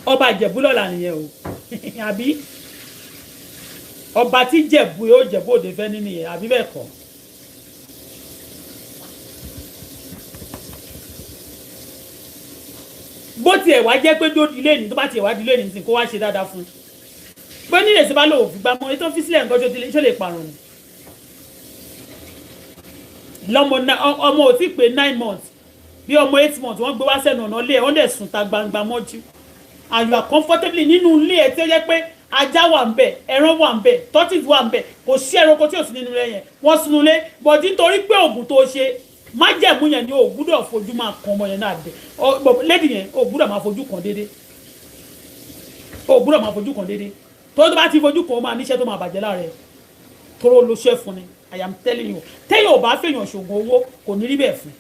ọba Ìjẹ̀bú lọ́la nìyẹn o àbí ọba tí Jẹ̀bú yóò Jẹ̀bú òde fẹ́ nínú yẹn àbí bẹ́ẹ̀ kọ́. bó tiẹ̀ wá jẹ́ pé dódìlé ní tó bá tiẹ̀ wá dilé ní sìn kó wá ṣe dáadáa fún un pé nílé sí bá lò fi gbá mọ́ ètò fi sílẹ̀ nǹkan tó lè parun ni lọ́mọ ọmọ ò tí pé 9 months bí ọmọ 8 months wọ́n gbé wá sẹ́nu ọ̀nà ilé ẹ̀ wọ́n dẹ̀ sùn ta gbangba mọ́jú and you are comfortably nínú ilé ẹ̀ tí ó jẹ́ pé ajá wà ń bẹ̀ ẹran wà ń bẹ̀ tortoise wà ń bẹ̀ kò sí ẹranko tí ò sí nínú ilé yẹn wọ́n sunu ilé bọ̀dí nítorí pé oògùn tó ṣe májẹ̀mú yẹn ni o gbúdọ̀ fojú máa kan ọmọ yẹn náà dé lady yẹn o gbúdọ̀ máa fojú kan déédé o gbúdọ̀ máa fojú kan déédé tó bá ti fojú kan o máa níṣẹ́ tó máa bàjẹ́ lára ẹ̀ tóró ló ṣẹ́ fún ni I am telling you téèyàn ò bá fèèyàn ṣògùn owó kò ní rí bẹ́ẹ̀ fún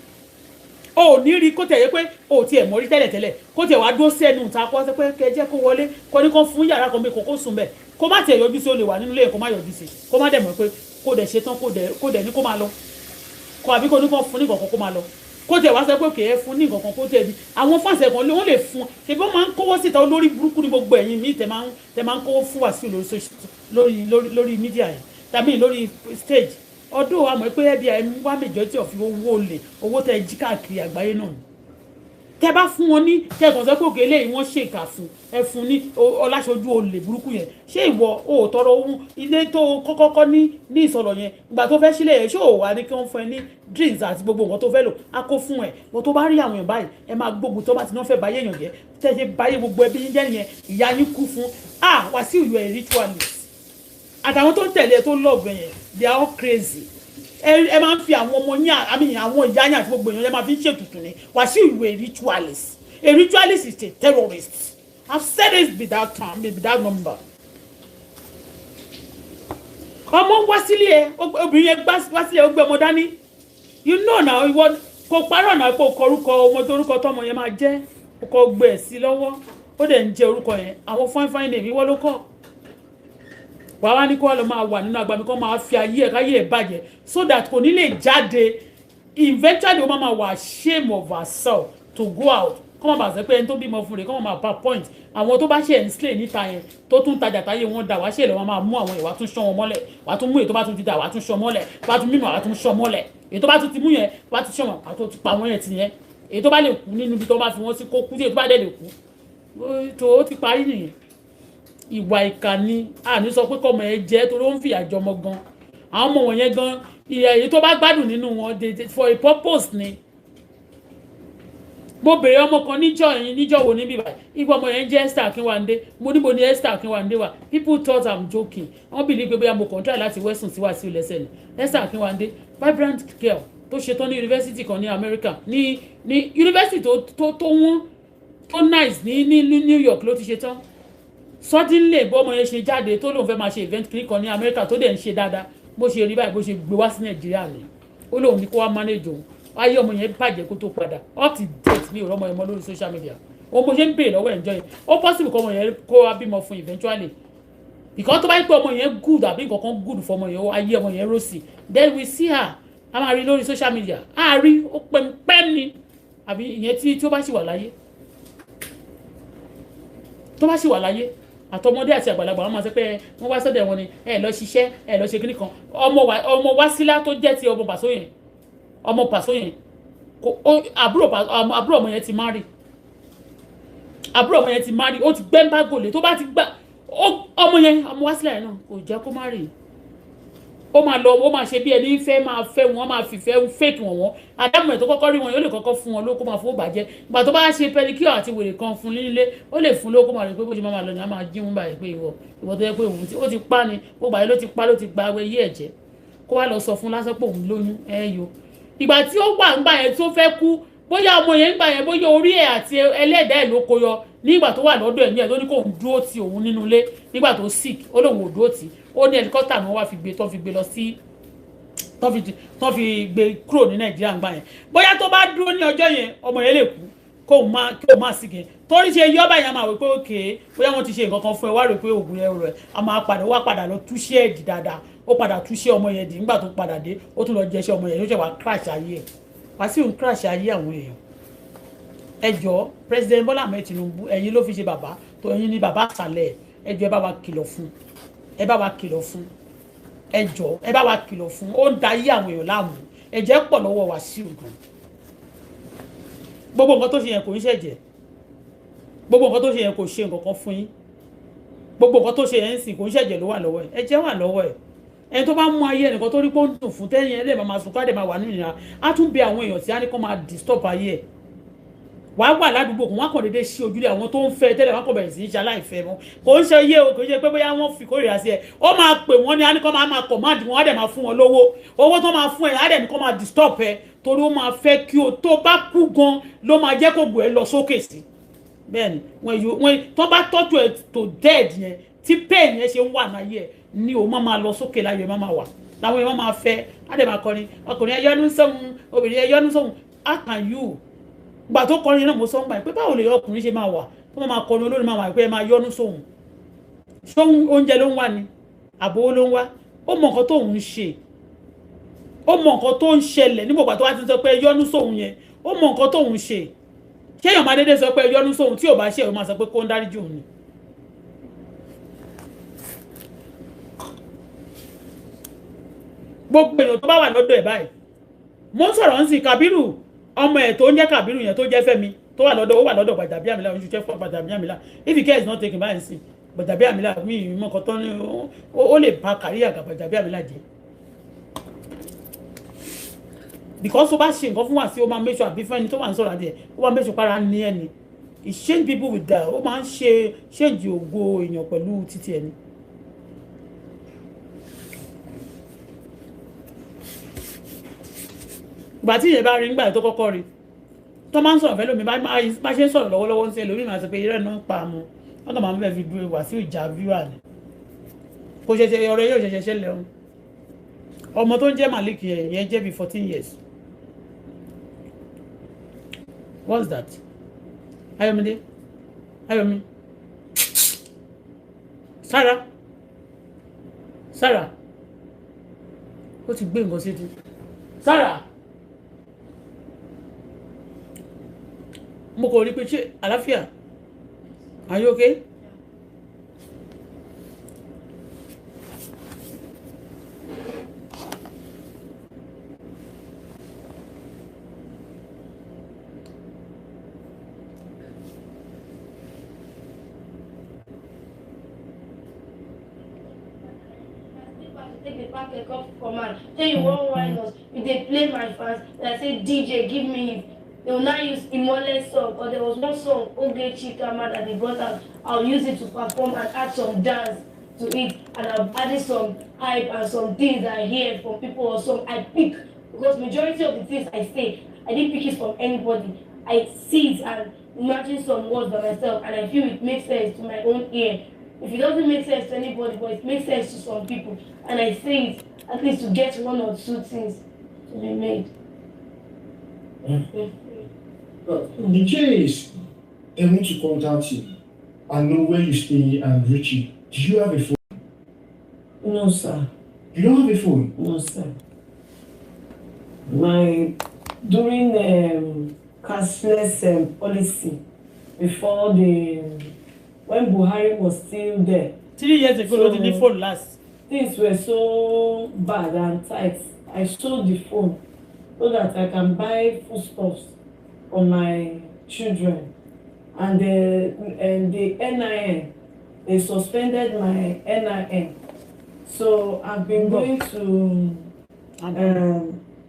o ò ní rí kó tẹ̀ yẹ pé o ò tiẹ̀ mọ̀ rí tẹ́lẹ̀tẹ́lẹ̀ kó tẹ̀ wá dó sẹ́nu ta kó ṣe pé kẹjẹ́ kó wọlé kó ní kó fún yàrá kan bí kò sùn bẹ́ẹ̀ kó má tiẹ̀ yọjú sí o lè wà nínú ilé kó má yọjú sí kó má dẹ̀ mọ̀ pé kó dẹ̀ ṣetán kó dẹ̀ ní kó máa lọ kó àbí kó ní kó fún ní nǹkan kó máa lọ kó tẹ̀ wá sọ pé kèé fún ní nǹkan kó tẹ̀ bí àwọn fáṣẹ̀ kan wọ́n lè fún ṣe bí wọ́n máa ń kówó síta olórí burúkú ní gbogbo ẹ̀yìn míì tẹ̀ máa ń kówó fún Wàsíù lórí mídíà yẹn tàbí lórí stage ọdún àmọ́ pé ẹbí ẹ̀ ń wá majority of owó olè owó tẹ̀ jí káàkiri àgbáyé náà tẹ́ bá fún wọn ní tẹ́kàn sọ pé òkè eléyìí wọ́n ṣèkà fún ẹ fún ní ọláṣojú olè burúkú yẹn ṣé ìwọ o ò tọrọ ohun ilé tó kọ́kọ́ ní ìsọ̀rọ̀ yẹn ìgbà tó fẹ́ sílẹ̀ yẹn ṣé ò wá ní kí wọ́n fún ẹ ní drinks àti gbogbo nǹkan tó fẹ́ lò á kó fún ẹ bó tó bá rí àwọn èèyàn báyìí ẹ máa gbógun tó bá ti náà fẹ́ báyé èèyàn jẹ́ tẹ́ ṣe báyé gbogbo ẹbí yín jẹ́ nìyẹn ìyá yín kú fún Wàsíù you are a ritualist àtàwọn tó ń tẹ̀lé tó lọ́ọ̀bù yẹn they are all crazy ẹ máa ń fi àwọn ọmọ yín àmì àwọn ìyá yín àti gbogbo èèyàn ẹ máa fi ń ṣètùtù ni Wàsíù you are a ritualist. A ritualist is a terrorist. I've said this without time, without number. Ọmọ wá sílé obìnrin yẹn wá sílé ó gbé ọmọ dání. You know now ìwọ kò parọ́ náà kò kọ orúkọ ọmọ tó orúkọ tọmọ yẹn máa jẹ́ ó kọ gbé ẹ̀ sí lọ́wọ́ ó dẹ̀ ń jẹ́ orúkọ yẹn àwọn fine name ìwọ ló kọ́. Wàá wá ní kó wá lọ máa wà nínú agbami kó máa fi ayé ẹ̀ káyé ẹ̀ bàjẹ́ so that kò ní lè jáde eventually ó máa wà ashamed of herself to go out. Kọ́mọ̀ bá sẹ́ pé ẹni tó bímọ fún rẹ̀ kọ́mọ̀ máa pa point àwọn tó bá ṣe ẹ̀ ń sílẹ̀ níta yẹn tó tún tajà táyé wọn dà wá ṣe lè wọn máa mú àwọn ìwà tún ṣán wọn mọ́lẹ̀ wàá tún mú èyí tó bá tún ti dà wàá tún ṣán mọ́lẹ̀ wàá tún mímọ̀ wàá tún ṣán mọ́lẹ̀ èyí tó bá tún ti mú yẹn wàá tún ṣán wọn wàá tún pa wọn yẹn ti yẹn èyí tó bá lè kú nínú ibi tó bá fi wọn sí kó kú sí èyí tó bá dẹ̀ lè kú tó ó ti parí nìyẹn ìwà ìkà ni àní sọ pé kọ́mọ ẹ jẹ́ torí ó ń fìyà jọmọ gan àwọn ọmọ wọn yẹn gan èyí tó bá gbádùn nínú wọn for a purpose ni mo bèrè ọmọ kan níjọ́ wo níbí báyìí ipò ọmọ yẹn jẹ́ Esther Akínwándé mo níbo ni Esther Akínwándé wà people thought I'm joking wọ́n bìlí pé bóyá mo kàn try láti wẹ́sùn sí Wàsíù lẹ́sẹ̀ ni Esther Akínwándé vibrant girl tó ṣetán ní yunifásitì kan ní America ní yunifásitì tó wọ́n tó nice ní New York ló ti ṣetán suddenly bó ọmọ yẹn ṣe jáde tó lóun fẹ́ máa ṣe event kan ní America tó dẹ̀ ń ṣe dáadáa bó ṣe rí báyìí bó ṣe gbé wá sí Nàìjíríà ni ó lóun ní kó wá manage òun ayé ọmọ yẹn bàjẹ́ kó tó padà up to date mi ò rọ́mọ yẹn mọ́ lórí social media òun mo ṣe ń béèrè lọ́wọ́ ẹ̀jọ́ yẹn ó possible kọ́ ọmọ yẹn kó wá bímọ fún eventually because tó bá yẹ pé ọmọ yẹn good àbí nǹkan kan good fún ọmọ yẹn ayé ọmọ yẹn rosy then we see her a máa rí lórí social media a rí ó pẹ́ẹ́m ni àbí ìyẹn tí ó bá sì wà láyé tó bá sì wà láyé àtọmọdé àti àgbàlagbà wọn máa sọ pé wọn wá sọ́dọ̀ wọn ni ẹ lọ ṣiṣẹ́ ẹ lọ ṣe kíní kan ọmọ Wásílà tó jẹ́ ti ọmọ Pàṣọ yẹn ọmọ Pàṣọ yẹn àbúrò ọmọ yẹn ti marry ó ti gbẹ́ ń bá gòlè tó bá ti gbà ọmọ yẹn ọmọ Wásílà yẹn náà kò jẹ́ kó marry ó máa lọ ó máa ṣe bí ẹni fẹ́ máa fẹ́ wọn máa fìfẹ́ fake wọn àdámọ̀ ẹ̀ tó kọ́kọ́ rí wọn yóò lè kọ́kọ́ fún wọn lóko máa fowó bàjẹ́ ìgbà tó bá ṣe pẹ́díkíọ̀ àti wèrè kan fún nílé ó lè fún lóko máa rí pé bó ṣe máa lọ ní a máa jí wọn báyìí pé ìwọ tó yẹ pé òun ó ti pa ni gbogbo àyè ló ti gba awẹ yí ẹ̀jẹ̀ kó wá lọ sọ fún lásán pé òun lóyún ẹ̀yọ ìgbà tí ó wà ńgbà yẹn tó fẹ́ kú bóyá ọmọ yẹn ńgbà yẹn bóyá orí ẹ̀ àti ẹlẹ́dàá ẹ̀ ló kó yọ nígbà tó wà lọ́dọ̀ ẹ̀ ní ẹ̀ tó ní kó òun dúró ti òun nínú ilé nígbà tó sick ó lóun ò dúró tì ó ní ẹlikọ́tà ni wọ́n wá fi gbé tó fi gbé lọ sí tó fi gbé kúrò ní Nàìjíríà ńgbà yẹn bóyá tó bá dúró ní ọjọ́ yẹn ọmọ yẹn lè kú kó o máa sick yẹn torí ṣe yọ́ báyìí a máa wò pé òkè bóyá wọ́n ti ṣe nǹkan kan fún ẹ wá rò pé òògùn yẹn rẹ̀ a máa padà lọ túṣẹ́ ẹ̀dì dáadáa ó padà túṣẹ́ ọmọ yẹn dì nígbà tó padà dé ó tún lọ jẹṣẹ́ ọmọ yẹn yóò ṣe wá crash ayé ẹ̀ Wàsíù ń crash ayé àwọn èèyàn ẹ jọ̀ọ́ President Bọ́lá Ahmed Tinubu ẹ̀yin ló fi ṣe bàbá tó ẹ̀yin ní bàbá àṣàlẹ̀ ẹ jọ̀ọ́ ẹ bá wa kìlọ̀ fún ẹ jọ̀ọ́ ẹ bá wa kìlọ̀ fún ó ń da ayé àwọn èèyàn láàmú ẹ̀jẹ̀ pọ̀ lọ́wọ́ Wàsíù gan gbogbo nǹkan tó ṣe yẹn kò ń ṣẹ̀jẹ̀ gbogbo nǹkan tó ṣe yẹn kò ṣe nǹkan kan fún yín gbogbo nǹkan tó ṣe yẹn ń sìn kò ń ṣẹ̀jẹ̀ ló wà lọ́wọ́ ẹ̀ ẹ̀jẹ̀ wà lọ́wọ́ ẹ̀ ẹni tó bá mú ayé ẹnìkan tó rí pé ó ń dùn fún tẹ́yìn ẹ̀ lè máa sùn káàdé máa wà nínú ìnira á tún bẹ àwọn èèyàn tí á ní kó máa disturb ayé ẹ̀ wàá wà ládùúgbò kò wọ́n kàn déédéé sí ojúlé àwọn tó ń fẹ́ tẹ́lẹ̀ wọ́n kàn bẹ̀rẹ̀ sí í ṣe aláìfẹ́ mọ́ kò ń ṣe iye o kò ń ṣe pé bóyá wọ́n fi kórìíra sí ẹ ó máa pè wọ́n ní á ní kó máa command wọn á dẹ̀ máa fún wọn lówó owó tó máa fún ẹ á dẹ̀ ní kó máa disturb ẹ torí ó máa fẹ́ kí o tó bá kú gan ló máa jẹ́ kó gbọ́ ẹ lọ sókè sí bẹ́ẹ̀ni when tó bá tọ́jú ẹ tó dead yẹn tí pain yẹn ṣe ń wà láyé ẹ ni o máa lọ sókè láyé máa wà láwọn èèyàn máa fẹ́ á dẹ̀ máa kọrin ọkùnrin ẹ yọ́nú sóhun obìnrin ẹ yọ́nú sóhun how can you gbà tó kọrin náà mo sọ ń gbà pé báwo lè ọkùnrin ṣe máa wà tó máa kọrin olórin máa wà pé ẹ máa yọ́nú sóhun ṣóhun oúnjẹ ló ń wá ni àbówó ló ń wá ó mọ nǹkan tó ń ṣe ó mọ nǹkan tó ń ṣẹlẹ̀ nígbà tó wá ti sọ pé yọ́nú sóhun yẹn ó mọ nǹkan tó ń ṣe ṣéèyàn máa dédé sọ pé yọ́nú sóhun tí ò bá ṣe ò máa sọ pé kó ń dáríjì òun ni. gbogbo èèyàn tó bá wà lọ́dọ̀ ẹ̀ báyìí mo ń sọ̀rọ̀ ń sìn Kàbírù ọmọ ẹ̀ tó ń jẹ́ Kàbírù yẹn tó jẹ́ Fẹ́mi tó wà lọ́dọ̀ Gbajabiamila ojú chef Gbajabiamila if the care is not taken by nsin Gbajabiamila mi mọ kan ton ni ó lè pa career Gbajabiamila jẹ́ because ó bá ṣe nǹkan fún wa sí ó máa make sure àbí fún ẹni tó wà ń sọ̀rọ̀ adìẹ ó máa make sure para ní ẹni it change people with that ó máa ń ṣe change ògo èèyàn pẹ̀lú títí ẹni. ìgbà tí ìyẹn bá rí nígbà tó kọ́kọ́ rí tó máa ń sọ̀rọ̀ fẹ́ lómi bá ṣe ń sọ̀rọ̀ lọ́wọ́lọ́wọ́ ń ṣe lómi máa sọ pé irẹ́ náà ń pa mu wọ́n tó máa ń bẹ̀ fi dúró wá sí ìjà viewer ni kò ṣẹ̀ṣẹ̀ ọ̀rọ̀ yóò ṣẹ̀ṣẹ̀ ṣẹlẹ̀ o ọmọ tó ń jẹ́ Malik yẹn jẹ́ bí 14 years what's that Ayọ̀mídé Ayọ̀mí Sarah ó ti gbé nǹkan sí ti Sarah. Mo kò rí pé ṣé àlàáfíà are you okay? Take the packet up for man. Then you won't whine us. If they play my fans, and I say DJ, give me it. They will not use Imole song, or there was one song, Oge Chikama, that they brought out. I'll use it to perform and add some dance to it, and I've added some hype and some things I hear from people or some I pick, because majority of the things I say, I didn't pick it from anybody. I see it and imagine some words by myself, and I feel it makes sense to my own ear. If it doesn't make sense to anybody, but it makes sense to some people, and I say it at least to get one or two things to be made. The case, they want to contact you and know where you stay and reach you. Do you have a phone? No, sir. You don't have a phone? No, sir. During cashless policy, before when Buhari was still there. 3 years ago, so, the phone last. Things were so bad and tight. I sold the phone so that I can buy foodstuffs for my children. And the NIN, they suspended my NIN. So I've been going to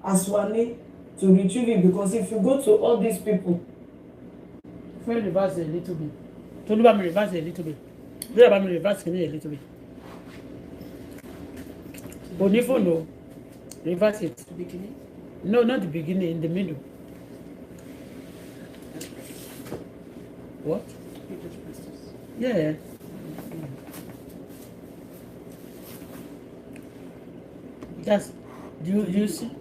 Aswani to retrieve it, because if you go to all these people. Let me reverse a little bit. Let me reverse a little bit. Let me reverse a little bit. Bonifo, no. Reverse it. The beginning? No, not the beginning, in the middle. What? Yeah. That's, do you see?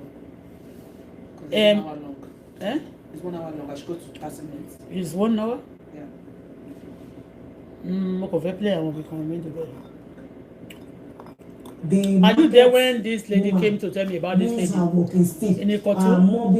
It's 1 hour long. Eh? It's 1 hour long. I should go to 30 minutes. It's 1 hour? Yeah. I can play. I won't be coming to bed. Are you there when this lady came to tell me about this lady? In a cartoon?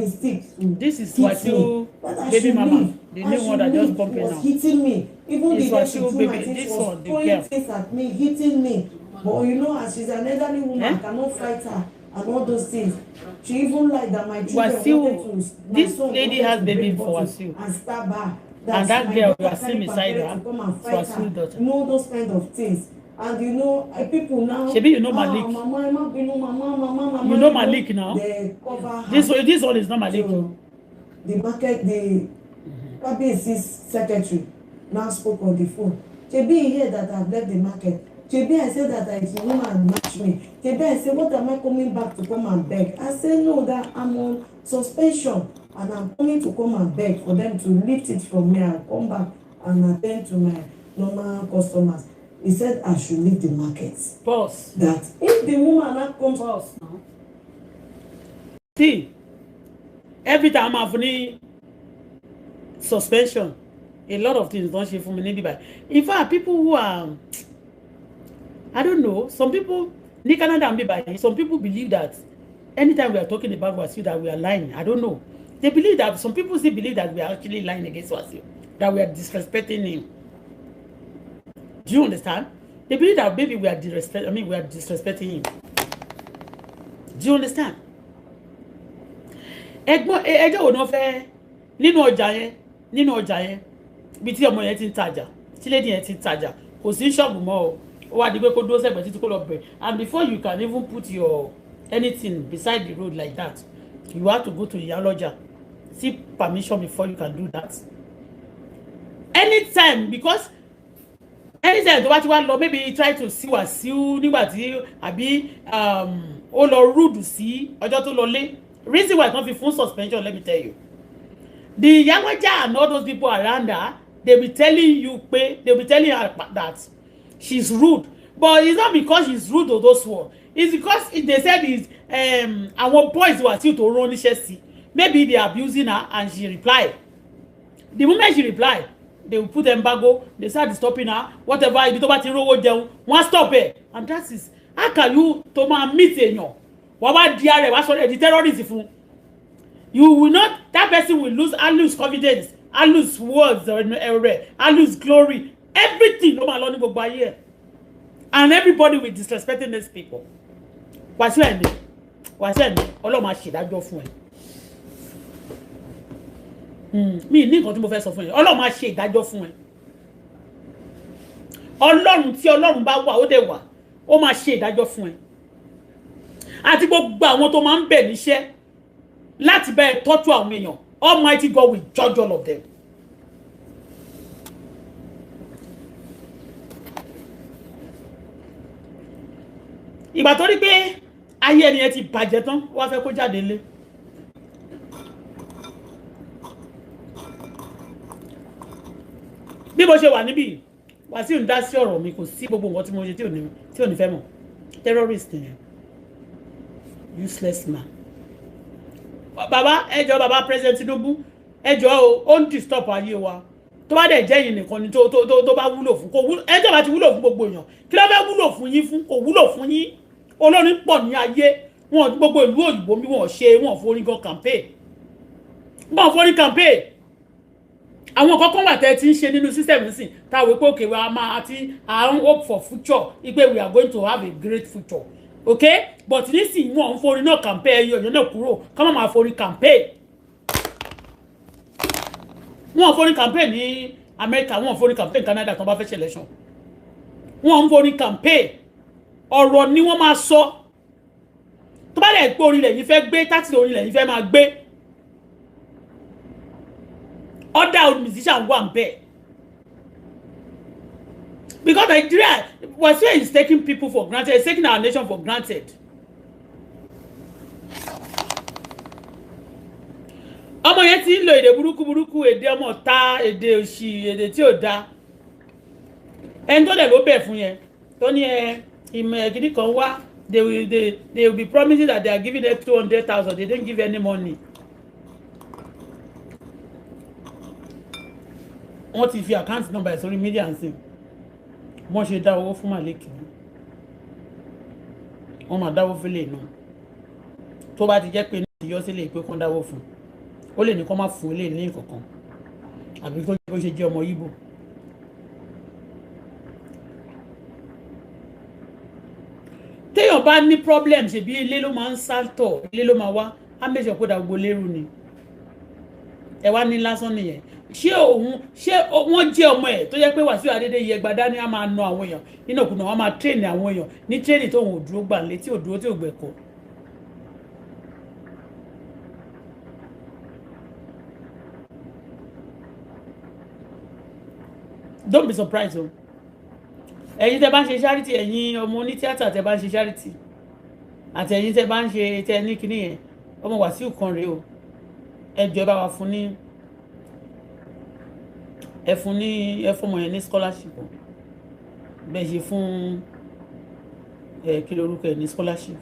This is Wasiu baby mama. The new one that just bumping now. Hitting me. Even the Wasiu baby. This one, the girl. Things at me, hitting me. But you know, as she's an elderly woman, I cannot fight her and all those things. She even like that my children wanted to. This lady has baby for Wasiu. And stab her. And that girl, you are seeing beside her, Wasiu daughter. You know those kind of things. And you know, people now. Shebi, you know Malik. Mama, you know Malik now. They cover this one is not Malik. So, the market, the KBC's secretary now spoke on the phone. Shebi, he heard that I've left the market. Shebi, I said that it's a woman match me. Shebi, I said, what am I coming back to come and beg? I said, no, that I'm on suspension and I'm coming to come and beg for them to lift it from me and come back and attend to my normal customers. He said I should leave the market. Pause. That if the woman not comes. Pause. See, every time I have suspension, a lot of things don't shift for me. In fact, people who are, I don't know, some people, some people believe that anytime we are talking about Wasiu that we are lying. I don't know. They believe that, some people still believe that we are actually lying against Wasiu, that we are disrespecting him. Do you understand? They believe that maybe we are disrespecting him. Do you understand? Ẹjọ́ ò náà fẹ́ nínú ọjà yẹn nínú ọjà yẹn bí tí ọmọ yẹn ti ń tajà tí lady yẹn ti ń tajà kò sí ṣọ́ọ̀bù mọ́ o ó wá di pé kó dúró sẹ́gbẹ̀ẹ́ títí kó lọ bẹ̀ and before you can even put your anything beside the road like that you have to go to ìyálọ́jà seek permission before you can do that anytime because anytime tó bá ti wá lọ maybe try to see Wàsíù nígbà tí àbí ó lọ rude sí ọjọ́ tó lọ lé reason why wọ́n fi fún suspension let me tell you the Yamaja and all those people around her they be telling you they be telling her that she's rude but it's not because she's rude to those ones it's because they said is our boys Wàsíù tó rán níṣẹ́ sí maybe they abusing her and she reply the moment she reply they will put embargo they start stopping her whatever ibi tó bá ti rówó jẹun wọ́n stop her and that is how can you to máa meet èèyàn wọ́n bá di ara ẹ̀ wá sọ̀rọ̀ ẹ̀ di terrorist fún you will not that person will lose confidence I lose words I lose glory everything ló máa lọ ní gbogbo ayé ẹ̀ and everybody will disrespecting these people Wàsíù ẹ̀mí Ọlọ́run máa ṣèdájọ́ fún ẹ mi ní nǹkan tí mo fẹ́ sọ fún ẹ Ọlọ́run máa ṣe ìdájọ́ fún ẹ Ọlọ́run tí Ọlọ́run bá wà ó dẹ̀ wà ó máa ṣe ìdájọ́ fún ẹ àti gbogbo àwọn tó máa ń bẹ̀ níṣẹ́ láti bẹ́ẹ̀ tọ́jú àwọn èèyàn Almighty God will judge all of them. ìgbà tó rí pé ayé ẹni yẹn ti bàjẹ́ tán wá fẹ́ kó jáde lé bí mo ṣe wà níbí Wàsíù ń dá sí ọ̀rọ̀ mi kò sí gbogbo nǹkan tí mo ṣe tí ò ní fẹ́ mọ̀ terrorist yẹn useless man bàbá ẹjọ́ bàbá president Tinubu ẹjọ́ ó ń disturb ayé wa tó bá dẹ̀ jẹ́ yìí nìkan ni tó bá wúlò fún kò wúlò ẹjọ́ bá ti wúlò fún gbogbo èèyàn kí ló fẹ́ wúlò fún yín fún kò wúlò fún yín olórin pọ̀ ní ayé wọn gbogbo ìlú òyìnbó bí wọn forí gan campaign wọn forí campaign àwọn kọ́kọ́ wà tẹ́ ti ń ṣe nínú system nísìn táwọn pé òkè wa máa àti à ń hope for future ipe we are going to have a great future okay but nísìn wọn ń forí náà campaign ẹyọ ìyẹn náà kúrò ká má máa forí campaign wọn forí campaign ní America wọn forí campaign Canada tó bá fẹ́ ṣe election wọn ń forí campaign ọ̀rọ̀ ni wọ́n máa sọ tó bá dẹ̀ gbé orílẹ̀ yìí fẹ́ gbé táàtì orílẹ̀ yìí fẹ́ máa gbé other musician wà ń bẹ̀ because Nigeria Wàsíù is taking people for granted is taking our nation for granted. ọmọ yẹn ti ń lo èdè burúkú èdè ọmọ ta èdè òṣì èdè tí ò da ẹni tó dẹ̀ ló bẹ̀ fún yẹn tó ní ìmọ̀ ẹ̀gídí kan wá they will be promising that they are giving them 200,000 they don't give any money. wọ́n ti fi account number sórí media and sin wọ́n ṣe dá owó fún Malik wọ́n máa dáwó fẹ́lẹ̀ náà tó bá ti jẹ́ pé ní ìyọ́ sílẹ̀ pé kán dáwó fún ó lè ní kán má fún ilé ní kankan àbí kó ṣe jẹ́ ọmọ Ìgbò. téèyàn bá ní problem ṣèbí ilé ló máa ń sáltọ̀ ilé ló máa wá á mẹ́sàn kó dà gbogbo lérú ni ẹ wá ní lásán nìyẹn ṣé wọ́n jẹ́ ọmọ ẹ̀ tó yẹ pé Wàsíù Adédèyẹ gbadá ní a máa na àwọn èèyàn nínú òkúta wọn máa tírèènì àwọn èèyàn ní tírèènì tó wọn ò dúró gbà lé tí ò dúró tí ò gbẹ̀kọ́. Don't be surprised o ẹ̀yin tẹ́ bá ń ṣe charity ẹ̀yin ọmọ oní tíátà tẹ́ bá ń ṣe charity àti ẹ̀yin tẹ́ bá ń ṣe tẹ́ ní kinní yẹn ọmọ Wàsíù kan rèé o ẹjọ́ bá wa fún ní ẹ fún ọmọ yẹn ní scholarship bẹ́ẹ̀ ṣe fún kí lorúkọ ẹ̀ ní scholarship.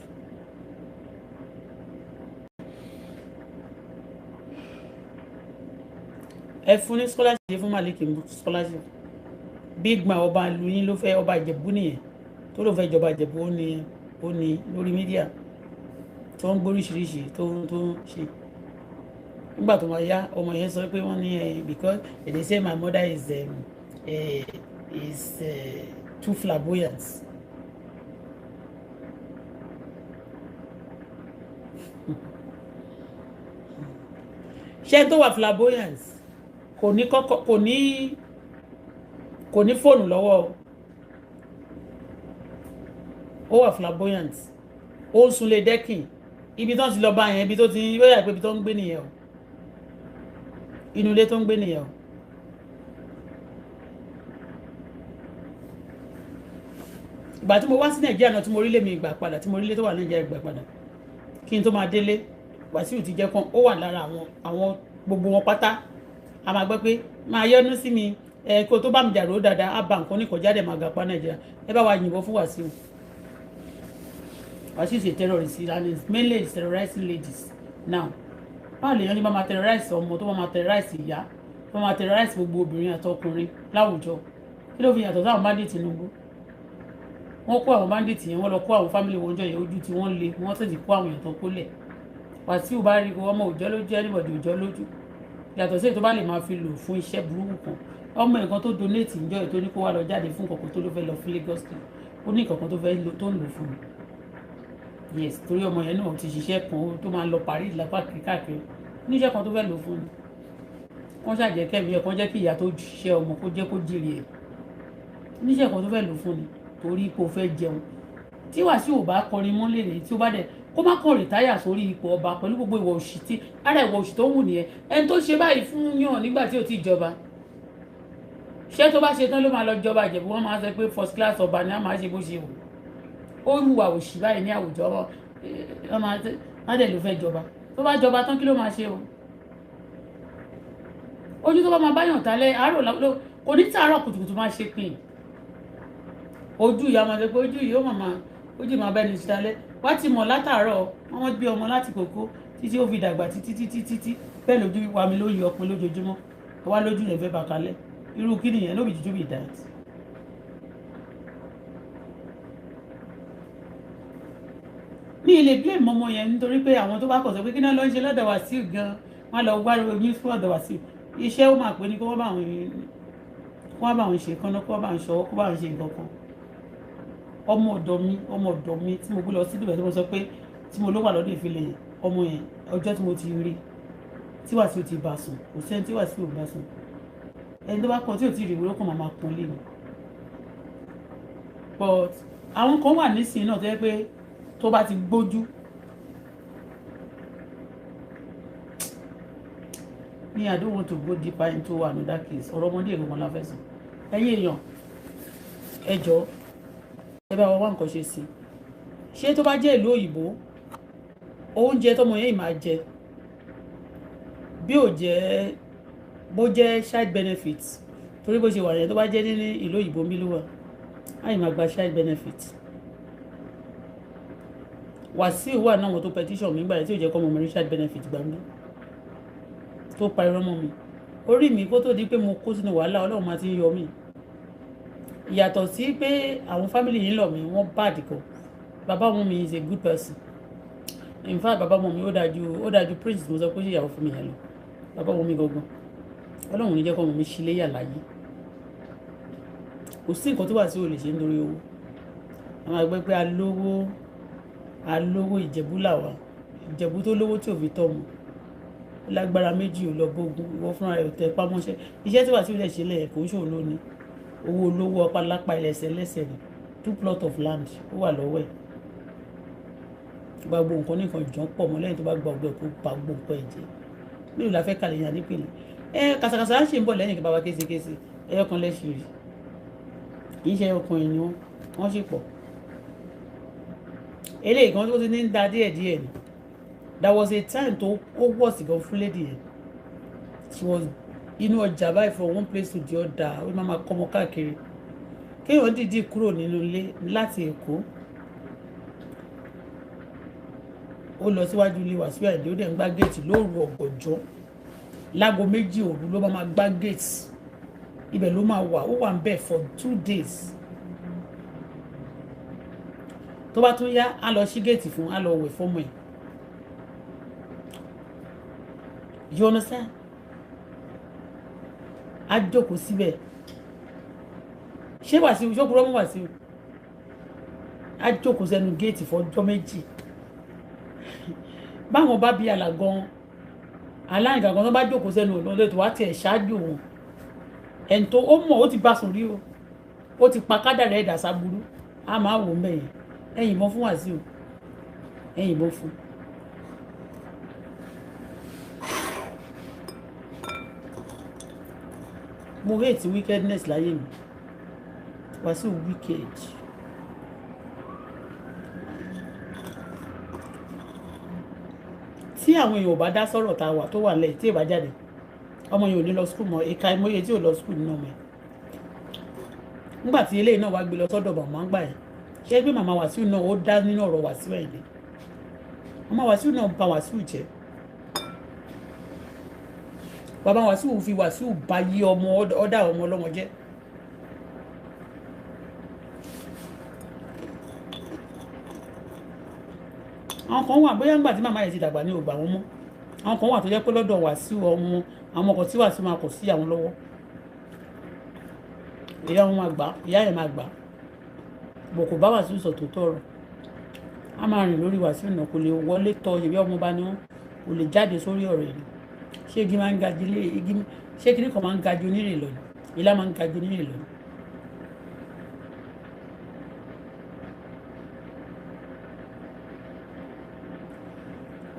ẹ fún ní scholarship fún Malik scholarship big man ọba ìlú yín ló fẹ́ ọba Ìjẹ̀bú nìyẹn tó ló fẹ́ jọba Ìjẹ̀bú ó ní lórí mídíà tó ń gbóríṣiríṣi tó ń ṣe nígbà tó máa yá ọmọ yẹn sọ pé wọ́n ní because they say my mother is too flamboyant. ṣé tó wà flamboyant kò ní fóònù lọ́wọ́ ó wà flamboyant ó ń sunlé dẹ́kìn ibi tó ń ti lọ bá yẹn ibi tó ti ó yà pé ibi tó ń gbé nìyẹn o inú ilé tó ń gbé nìyẹn o. ìgbà tí mo wá sí nàìjíríà náà tí mo rí lé mi ìgbà padà tí mo rí lé tó wà nàìjíríà ìgbà padà kí n tó máa délé Wàsíù ti jẹ́ kan ó wà lára àwọn gbogbo wọn pátá a máa gbọ́ pé máa yọ́nú sí mi kó tó bá mi jà ró dáadáa á ba nǹkan oníkọ̀jáde máa gà pa nàìjíríà ẹ bá wa yìnbọn fún Wàsíù. Wàsíù is a terrorist and is mainly terrorizing ladies now. Báwo lèèyàn ní bá máa terrorize ọmọ tó bá máa terrorize ìyá tó máa terrorize gbogbo obìnrin àtọkùnrin láwùjọ kí ló fi yàtọ̀ sáwọn bandit Tinubu wọ́n kó àwọn bandit yẹn wọ́n lọ kó àwọn family wọn jọ yẹn ojú tí wọ́n lé wọ́n sì kó àwọn èèyàn tó kó lẹ̀ Wàsíù bá rí ọmọ òòjọ́ lójú anybody òòjọ́ lójú yàtọ̀ sí èyí tó bá lè máa fi lò fún iṣẹ́ burúkú kan ọmọ nǹkan tó donate ìjọ yìí tó ní kó wá lọ jáde fún nǹkan tó ló fẹ́ lọ fún Lagos ó ní nǹkan tó fẹ́ lò tó ń lò fún mi yes torí ọmọ yẹn náà ti ṣiṣẹ́ kan tó máa lọ Paris lápá káàkiri níṣẹ́ kan tó fẹ́ lò fún mi wọ́n ṣàjẹ́ kẹ́mi ẹ̀ kan jẹ́ kí ìyá tó ṣiṣẹ́ ọmọ kó jẹ́ kó jèrè ẹ̀ níṣẹ́ kan tó fẹ́ lò fún mi torí ipò fẹ́ jẹun tí Wàsíù ò bá kọrin mọ́lẹ̀ rèé tí ó bá dẹ̀ kó má kàn rìtáyà sórí ipò ọba pẹ̀lú gbogbo ìwà òṣì tí ara ìwà òṣì tó ń wù nìyẹn ẹni tó ṣe báyìí fún yàn nígbà tí ò tí jọba ṣé tó bá ṣe tán ló máa lọ jọba Ìjẹ̀bú wọn máa sọ pé first class ọba ni a máa ṣe bó ṣe wù ó ń hùwà òṣì báyìí ní àwùjọ wọn máa dẹ̀ ló fẹ́ jọba tó bá jọba tán kí ló máa ṣe o ojú tó bá máa báyàn tálẹ̀ àárò kò ní tààrọ̀ kùtùkùtù máa ṣe pin ojú ìyá máa sọ pé ojú yìí ó ojú máa bẹ́ni sí tálẹ̀ wá ti mọ̀ látàárọ̀ wọ́n gbé ọmọ láti kókó títí ó fi dàgbà títí bẹ́ẹ̀ lójú wa mi ló yọ ọpin lójoojúmọ́ wá lójú rẹ̀ fẹ́ bàkálẹ̀ irú kí nìyẹn lóbi jíjú bí dat. ní ilé blame mọ́mọ́ yẹn nítorí pé àwọn tó bá kọ̀ sọ pé kí náà ló ń ṣe lọ́dọ̀ Wàsíù gan wọ́n lọ wá omi fún ọ̀dọ̀ Wàsíù iṣẹ́ ó máa pè ní kó wọ́n bá àwọn ṣe kánná kó wọ́n bá àwọn ṣọwọ́ kó wọ́n bá àwọn ṣe nǹkan kan ọmọ ọ̀dọ̀ mi tí mo gbé lọ sí Dubai tí mo sọ pé tí mo ló wà lọ́dọ̀ ìfilẹ̀ yẹn ọmọ yẹn ọjọ́ tí mo ti rí tí Wàsíù ti bá sùn kò sẹ́ni tí Wàsíù bá sùn ẹni tó bá kọ tí ò tí ì rí ìwúrọ́ kan máa pọ́n lé mi but àwọn kan wà nísìnyí náà tó yẹ pé tó bá ti gbójú ní I don't want to go deeper into another case ọ̀rọ̀ ọmọdé èrò wọn la fẹ́ sùn ẹ̀yin èèyàn ẹ jọ̀ọ́ ẹ bá wa wá nǹkan ṣe sí ṣé tó bá jẹ́ ìlú òyìnbó oúnjẹ tọmọ yẹn máa jẹ bí ò jẹ́ bó jẹ́ child benefit torí bó ṣe wà yẹn tó bá jẹ́ ní ìlú òyìnbó ń bí ló wà á yìí máa gba child benefit Wàsíù wà náà wọn tó petition mi nígbà yẹn tí ò jẹ́ kọ́ mọ̀ mi child benefit gbàgbé tó pa irọ́ mọ́ mi orí mi kó tó di pé mo kó sínú wàhálà Ọlọ́run máa ti ń yọ mí ìyàtọ̀ sí pé àwọn family yìí ń lọ mí wọ́n bad gan bàbá ọmọ mi is a good person in fact bàbá ọmọ mi ó dájú prince mo sọ pé ṣe ìyàwó fún mi yẹn lọ bàbá ọmọ mi gangan Ọlọ́run ní jẹ́ kọ́ ọmọ mi ṣílé yà láyé kò sí nǹkan tó wà sí ò lè ṣe nítorí owó àwọn àgbẹ̀ pé alówó Ìjẹ̀bú làwà Ìjẹ̀bú tó lówó tí ò fi tọ́ mu lágbára méjì ò lọ bógun ìwọ fúnra rẹ̀ ò tẹ pámọ́ṣẹ́ iṣẹ́ tí wà sí ilẹ̀ ṣẹlẹ̀ kò ń ṣòro lónìí owó olówó ọpá lápá ẹlẹ́sẹ̀ lẹ́sẹ̀ ni 2 plot of land ó wà lọ́wọ́ ẹ̀ gbogbo nǹkan nìkan jọ pọ̀ mọ́ lẹ́yìn tó bá gba ọgbẹ́ kó pa gbogbo nǹkan ẹ̀jẹ̀ mélòó la fẹ́ kàlẹ̀ yàn nípìnlẹ̀ kàṣàkàṣà á ṣe ń bọ̀ lẹ́yìn kí bàbá késekése ẹyọ kan lẹ́sìn rí kì í ṣe ọkùnrin ni wọ́n sì pọ̀ eléyìí kan tó ti ní ń da díẹ̀díẹ̀ ni there was a time tó ó wọ̀ sí gan fún lady yẹn she was inú ọjà báyìí from one place to the other ó máa kọ́ ọmọ káàkiri kéèyàn dìídì kúrò nínú ilé láti Èkó ó lọ síwájú ilé Wàsíù Àyìndé ó dẹ̀ ń gbá géètì lóru ọ̀gànjọ́ láago 2 òru ló máa gbá géètì ibẹ̀ ló máa wà ó wà ń bẹ̀ for 2 days tó bá tún yá á lọ sí géètì fún á lọ wẹ̀ fọ́mọ ẹ̀ you understand á jókòó síbẹ̀ ṣé Wàsíù ṣókùrọ́ mú Wàsíù á jókòó sẹ́nu géètì fọ́jọ́ 2 báwọn bá bí àlà gan aláìgbà kan tó bá jókòó sẹ́nu ọ̀nà lè tó wá tiẹ̀ ṣáájú wọn ẹni tó ó mọ̀ ó ti bá sùn rí o ó ti pa kádàrá ẹ̀dá sábúrú a máa wò ó mẹ́yìn ẹ̀yìn ìbọn fún Wàsíù ẹ̀yìn ìbọn fún. mo hate wickedness láyé mi Wàsíù wicked. tí àwọn èèyàn ò bá dá sọ̀rọ̀ tá a wà tó wà lẹ̀ tí ì bá jáde ọmọ yẹn ò ní lọ skul mọ́ ìka ìmọ̀ye tí ò lọ skul nínú ọmọ ẹ̀ nígbà tí eléyìí náà wá gbé lọ sọ́dọ̀ màmá gbà ẹ̀ ṣé pé màmá Wàsíù náà ó dá nínú ọ̀rọ̀ Wàsíù ẹ̀ ni màmá Wàsíù náà bà Wàsíù jẹ́ bàbá Wàsíù fi Wàsíù bà yí ọmọ ọ̀dà ọmọ ọlọ́mọ jẹ́. àwọn kan wà bóyá ńgbà tí màmá yẹn ti dàgbà ní ògbà wọn mọ́ àwọn kan wà tó jẹ́ pé lọ́dọ̀ Wàsíù ọmọ àwọn ọkọ̀ tí Wàsíù máa kọ̀ sí àwọn lọ́wọ́ ìyá wọn máa gbà ìyá yẹn máa gbà bò kò bá Wàsíù sọ tó tọrọ a máa rìn lórí Wàsíù náà kò lè wọlé tọ ìbí ọmọ bá ní wọn kò lè jáde sórí ọ̀rọ̀ yìí ṣé igi máa ń ga ju igi ṣé kíní kan máa ń ga ju onírè lọ ìlà máa ń ga ju onírè lọ.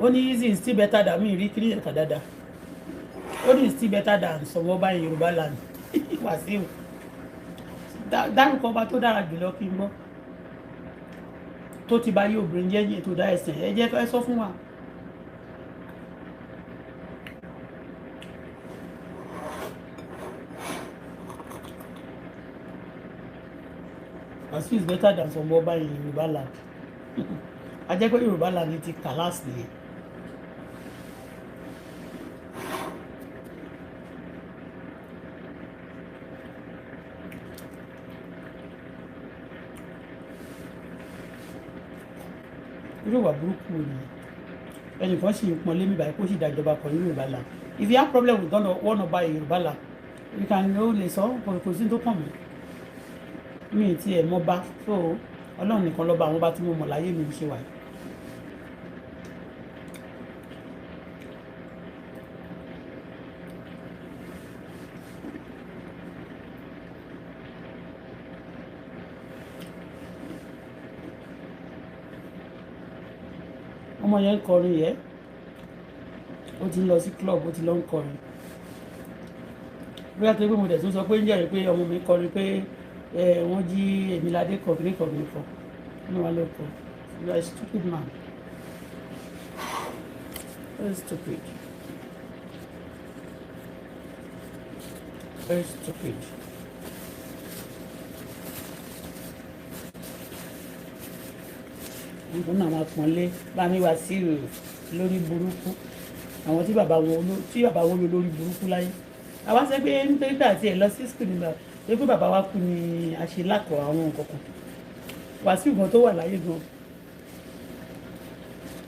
ó ní easy is still better than me rí kiri ẹ̀ka dáadáa ó ní still better than some ọba in Yorùbá land Wàsíù dárúkọ ọba tó dára jùlọ kí n gbọ́ tó ti bá yí obìnrin jẹ́ yẹn tó dá ẹ̀sìn ẹ jẹ́ ẹ sọ fún wa. Wàsíù is better than some ọba in Yorùbá land a jẹ́ pé Yorùbá land ti kàlásì nìyẹn. irú ìwà burúkú ni ẹnìkan sì ń pọn lémi báyìí kó sì dájọba kan ní Yorùbá land if you have problem with one ọba in Yorùbá land you can know lè sọ kò sí tó kàn mí mi ti ẹ̀ mọ́ bá so Ọlọ́run nìkan lọ́ba àwọn bá tí mo mọ̀ láyé mi ṣe wà yìí. ọmọ yẹn ń kọrin yẹ ó ti ń lọ sí club ó ti lọ ń kọrin bóyá tó gbé mo dẹ̀ tún sọ pé ń jẹ́rìí pé ọmọ mi kọrin pé wọ́n jí Èmiládé kọ̀ọ̀kiri kọ̀ọ̀kiri kọ̀ ọ́nà wa ló kọ̀ you are a stupid man very stupid very stupid. nǹkan náà máa pọ́n lé bá mi wá sí lórí burúkú àwọn tí bàbá wọn lórí burúkú láyé àwa sọ pé nítorí pé àti ẹ̀ lọ sí skul nígbà pé bàbá wa kú ni àṣelákọ̀ọ́ àwọn nǹkan kan Wàsíù gan tó wà láyé gan